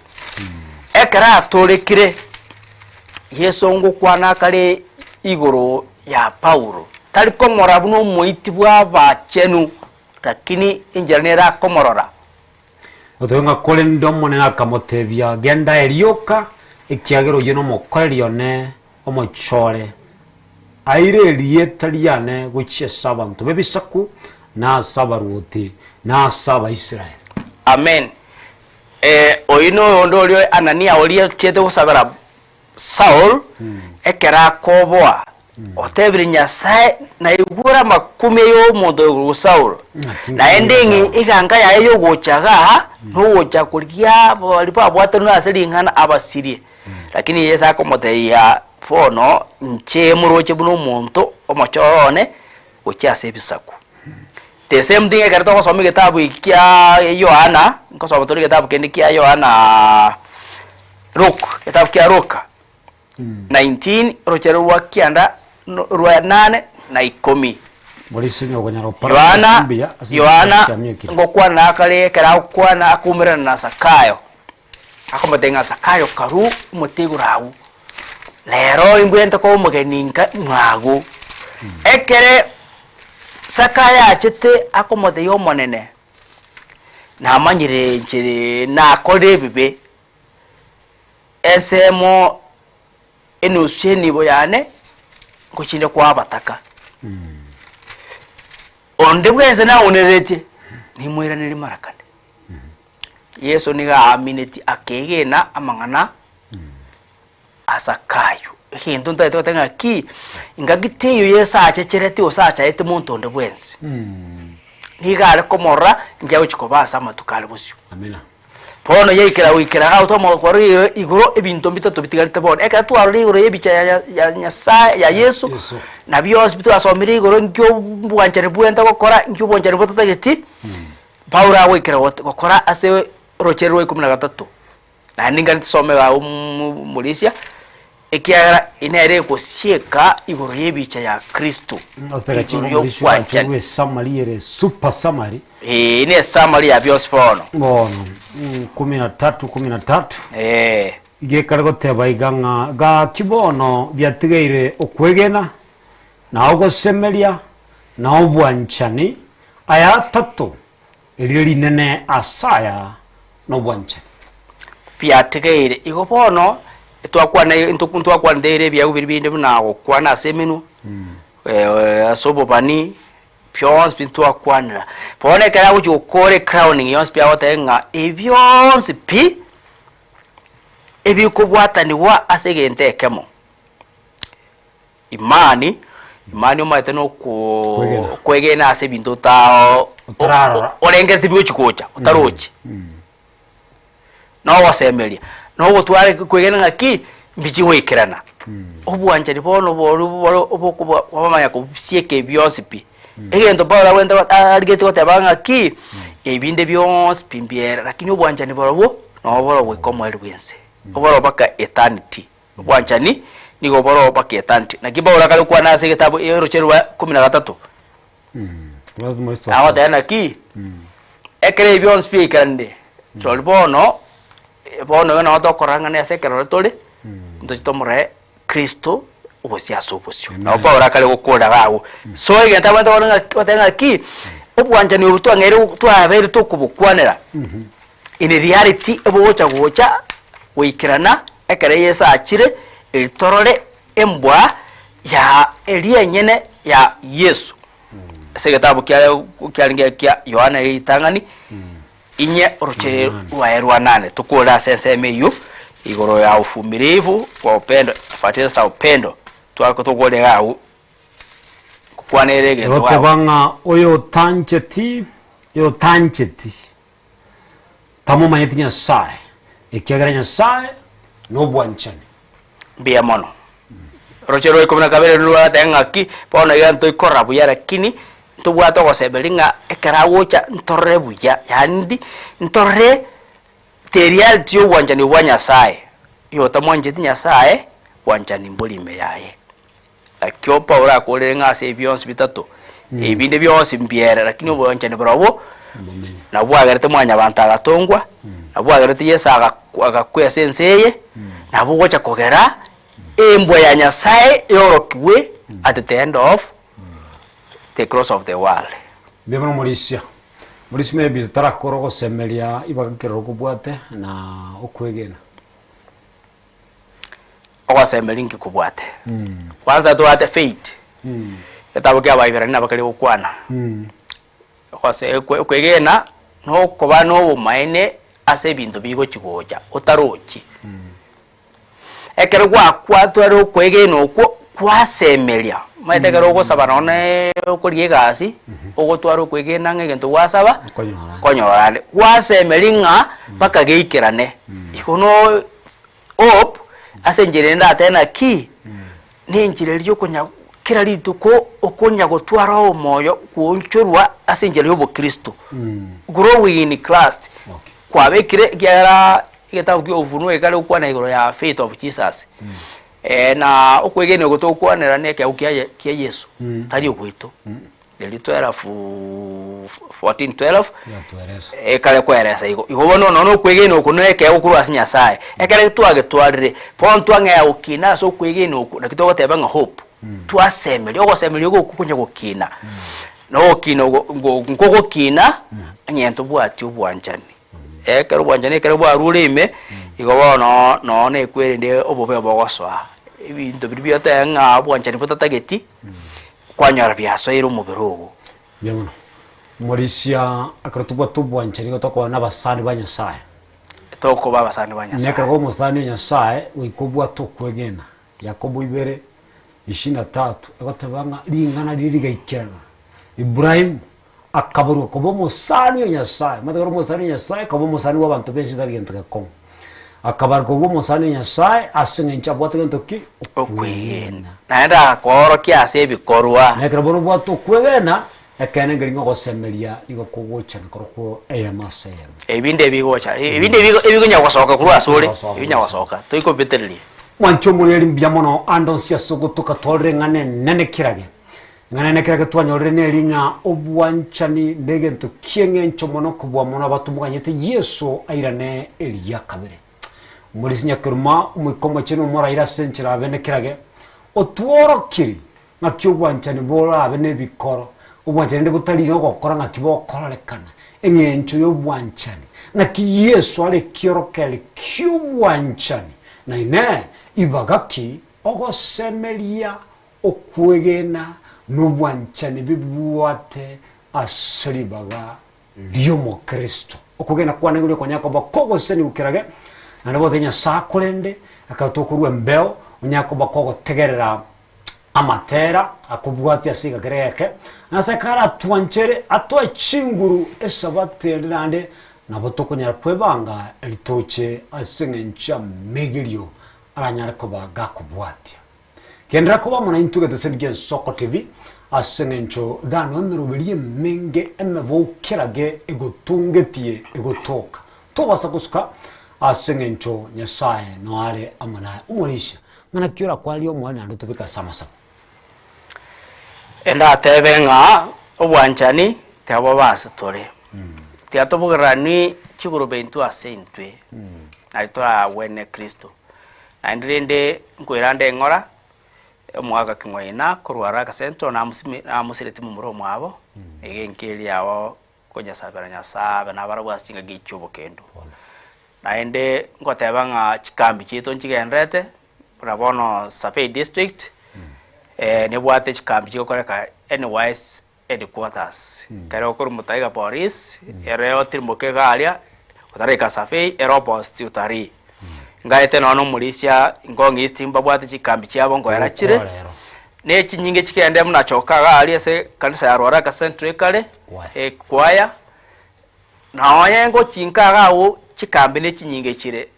ekara atorekire Yesu ngukwana kale igoro ya Paulo tali komora buno moitibwa bachenu lakini injernera komorora otoenga kole ndomo ne nakamotebia genda erioka ikiagero yeno mokorerio ne omochore aire rieta liane guchie sabantu bebisaku na sabaruti na saba Israel. Amen. Oino ondolio Anania olie tiete gusabara Saul ekera koboa otebiri Nyasaye na igura makumi yo mondo Saul na endingi iganga ya yo gochaga no gocha kulia balipo abwate no aselingana abasirie lakini Yesu akomote ya fono nche muroche buno muntu omochone gocha bisaku. The same thing ekarto ko somi kitabu kia Yohana ko somo tori kitabu kendi kia Yohana Luke kitabu kia Luke 19 rochero wa kianda ruwa 8 na 10 Morisinyo konyaro para Yohana ngokwa na kale kera kwa na akumira na Sakayo akomatenga Sakayo karu mutigurawu lero imbwenta ko mugeninga mwago ekere Sakaya achete akomote yo monene na manyire njire na kode bibe esemo enusheni boyane kuchinde kwa bataka onde bweze na unerete ni mwira nili marakane Yesu niga amineti akegena amangana Asakayo hindu ntaito tenga ki ingagiteyo Yesu achechereti osacha ete muntu onde bwenzi niga komora njyawe chikobasa matukale busyo amina pono yekera wikera auto mo kwari iguro ebintu bitatu bitigalite bon eka twari iguro yebicha ya Nyasaye ya Yesu na bios bitu asomiri iguro nkyo bwanchane bwenda gukora nkyo bwanchane butageti Paula wikera gukora ase rochero 13 na ninga nsome wa mulisia ekiara inere kusieka iguro yebicha ya Kristo ostega chingo mulisia chwe samariere super samari ine samari ya bios pono bono 13 igekarago teba iganga ga kibono byatigeire okwegena na ogosemeria na obwanchani aya tatu elio linene asaya no bwanchani byatigeire igobono twakwa ndere bya ubiribinde bunago kwana semenu asobo bani pyons bintu akwanira pone kaya uju kore crowning yons pya watenga ebyons pi ebikubwata ni wa asegente kemo imani umaite no kwegena ase bintu tao orenge tibiwo chikocha utarochi no wasemelia no gutware kwegena ngaki mbiji wikirana obwanje libono bolo obokubwa wamanya kusieke byons pi egento Paula wenda arigete kotebanga ki ebinde byons pimbiera lakini obwanjani bolo no bolo wekomo elwense obolo baka eternity obwanjani nigo bolo baka eternity na kibaula kale kwa nase kitabu erocherwa 13 awa dana ki ekere byons pi kande tolbono bono na otokoranga ne sekero tole ndochitomure Kristo obosia sobosio na Paula kale gukura gawo so egenta banda watenga ki obwanja ni ubutwangere twabere tukubukwanira in reality obocha gocha wikirana ekere Yesu achire elitorore embwa ya eliyenyene ya Yesu segetabu kya kya Yohana itangani inye roche waerwa 8 tukura seseme yu igoro ya ufumirivu kwa upendo fatisa sa upendo twako tugole gawo kukwanerege yote banga oyo tancheti tamo manyeti Nyasaye ekiagara Nyasaye no bwanchani bia mono rochero ikomna kabere lwa tengaki pona yanto ikorabu yara kini tubwato gosebelinga ekarawocha ntorre buya yandi ntorre terial tio wanjani wa Nyasaye yo tamonjeti Nyasaye wanjani mbolime yaye akyo Paula kolenga se byons bitatu ebinde byose mbiera lakini obwanjani bravo na bwagerete mwanya bantu agatongwa na bwagerete Yesu agakwesa enseye na bugocha kogera embwa ya Nyasaye yorokwe at the end of the cross of the world. Bemano Mauricia maybe tarakoro gosemeria ibagakero kubwate na okwegena ogasemelingi kubwate kwanza tuate faith etabuke abaibera na bakali okwana kwase kwegena no kuba no bumaine ase bintu bigo kigoja utaroki ekero kwatwaro kwegena okwo kwasemeria maitegero gosaba none okuriye gasi ogotwaro kwegena ngegento wasaba konyorane kwasemeringa bakageikirane ikono hope asenjire ndatena ki ninjire ryo kunya kira rituko okonya gotwara omoyo kuonchurwa asenjire yobo Kristo growing in Christ kwabekire gyara igetabu kyo ufunwe kale ukwana igoro ya faith of Jesus na okwegene gotokwanera neke ukiya Yesu tari okwito leli 14:12 kale kweresa igo bono no kwegene okuneke okuru asinya sai ekale twage twarire ponto anga ukina so kwegene oku nakitogo tebanga hope twasemeli ogosemeli okukunya gukina no okino ngoko kina nyento bwati obwanjani ekero bwanjani ekero bwarurime igo bono no ne kwerende obobe bogoswa ibintu bibiyota nga bwanjani botatageti kwanyara byasoira umubirugo byamuno Mauricia akaratuba tubwanjani gotoko n'abasani banyasaye toko babasani banyasaye nekero musani nyasaye wikobwa tokwegena Yakobo 2:23 agotabanga lingana lirigaikirana Ibrahim akabaru kobo musani nyasaye madagoro musani nyasaye kobo musani w'abantu benshi darigentaka kom akabar kobo musani nyasaye asengencha bwate ntoki okwegena naenda koro kiase bikorwa nekero bono bwato kwegena ekene ngeringo gosemeria igo kugocha nkoroko eyamase ebinde bigocha ebinde nyagosoka kuru asuri ebinyagosoka toiko beterli mwancho muri mbyamono andonsia sogotoka tolre ngane nene kirage twanyorere neringa obwanchani ndegento kiengencho mono kubwa mono batumuganyete Yesu airane Elia kabere muri sinyakuruma umukoma cheno mora ira senchira bene kirage otworokiri nakyo bwanchani bora abene bikoro obwanchani ndebutali gokora ngakibokorolekana engencho yo bwanchani naki Yesu ale kiorokele kyo bwanchani na ine ibagaki ogosemelia okwegena n'obwanchani bibuwate asiribaga lyomo Kristo okugena kwana ngule kwanyako bakogo seni ukirage nabo tenya sakolende akatokurwe mbeo unyako bakogo tegerera amatera akubwati asiga gereke nasakara twanchere atwa chinguru esabaterande nabo tokonyara kwebanga elitoche asengencha megilio aranyara kobaga kubwati kendra kuba mona intuga desengen Soko TV asengencho dano emeroberie menge emebokirage egotungetie egotoka tobasa kusuka asengencho Nyasaye no are amana umurisha ngana kyora kwali omwana ndo tubika samasaba enda tebenga obwanchani tabo basitore tiatobugrani chiguru bentu asentwe aitwa wene Kristo andrende nkoirande ngora omwaga kingwaina kurwara ka sento na musireti mumuro mwabo egenkeli yawo konya sabera Nyasabe na barabwa singa gichubo kendo naende ngotebanga chikambi chito nchigendrete rabono Sapei district ne bwate chikambi chikokoreka NYS headquarters kare okuru mutaiga police ereo tirmoke galia utareka Sapei aeroport utari ngaite nono Mauricia ngongi istimba bwate chikambi cyabo ngo yarachire neki nyinge chikende munachoka galia se kanisa ya Rwara ka central kale kwaya na yengo chinka gawo chikambi neki nyinge chire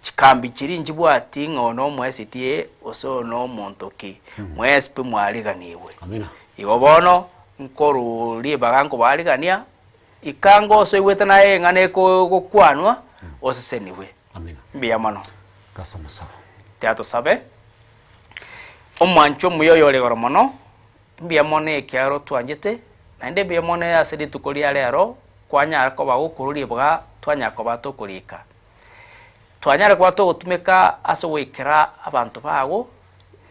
chikambi chiri njibwati ngono mwesitie oso no montoki mwespe mwaliganiwe amina igobono nkoru libagango baligania ikango so iwete naye ngane ko kwanwa oseseniwe amina mbiyamano kasamasa teato sabe omwancho muyoyole goromono mbiyamone kyaro twanjete nande mbiyamone asedi tukolia lero kwanyara ko bagukururibwa twanyara ko batokurika twanyara ko batogutumika ase gwikira abantu bago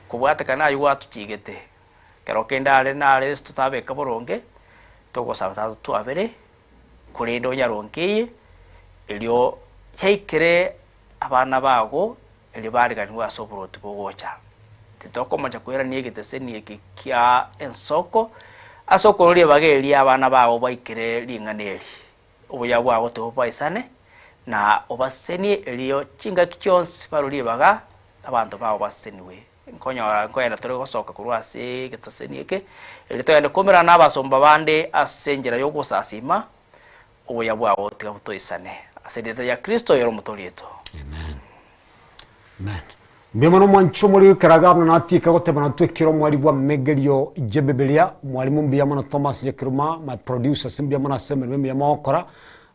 kubwatekana yuwa tukigete kero kendale nale tutabeka boronge togosaba twabere kurinda onyaronkiye elio chaikire abana bago eli bariganwa sobroti bogocha titoko manja kwera niegete nieki kia ensoko asoko ri bageli abana bago baikire linganeli obuya bwabo to baisane na obaseni elio chinga kichonsi baruri baga abantu bago baseniwe nkonya tore gosoka kurwase getasenieke elito yane komera nabasomba bande asenjera yo gusasima obuya bwabo tigabutoisane asedeta ya Kristo yoro mutorieto. Amen. Amen. Mbemano mwancho muri karagabna natika gotebana twekiro mwali bwa megelio jebebelia mwalimu mbiyamana Thomas Yekiruma my producer simbiyamana semere mbiyamana okora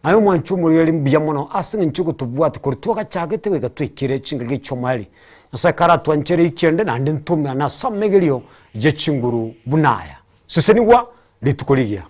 ayo mwancho muri yali mbiyamana asinga nchugo tubwati kurituka chagete wega twekire chingage chomali asa kara twanchere ikende nande ntumya na samegelio je chinguru bunaya siseniwa litukoligia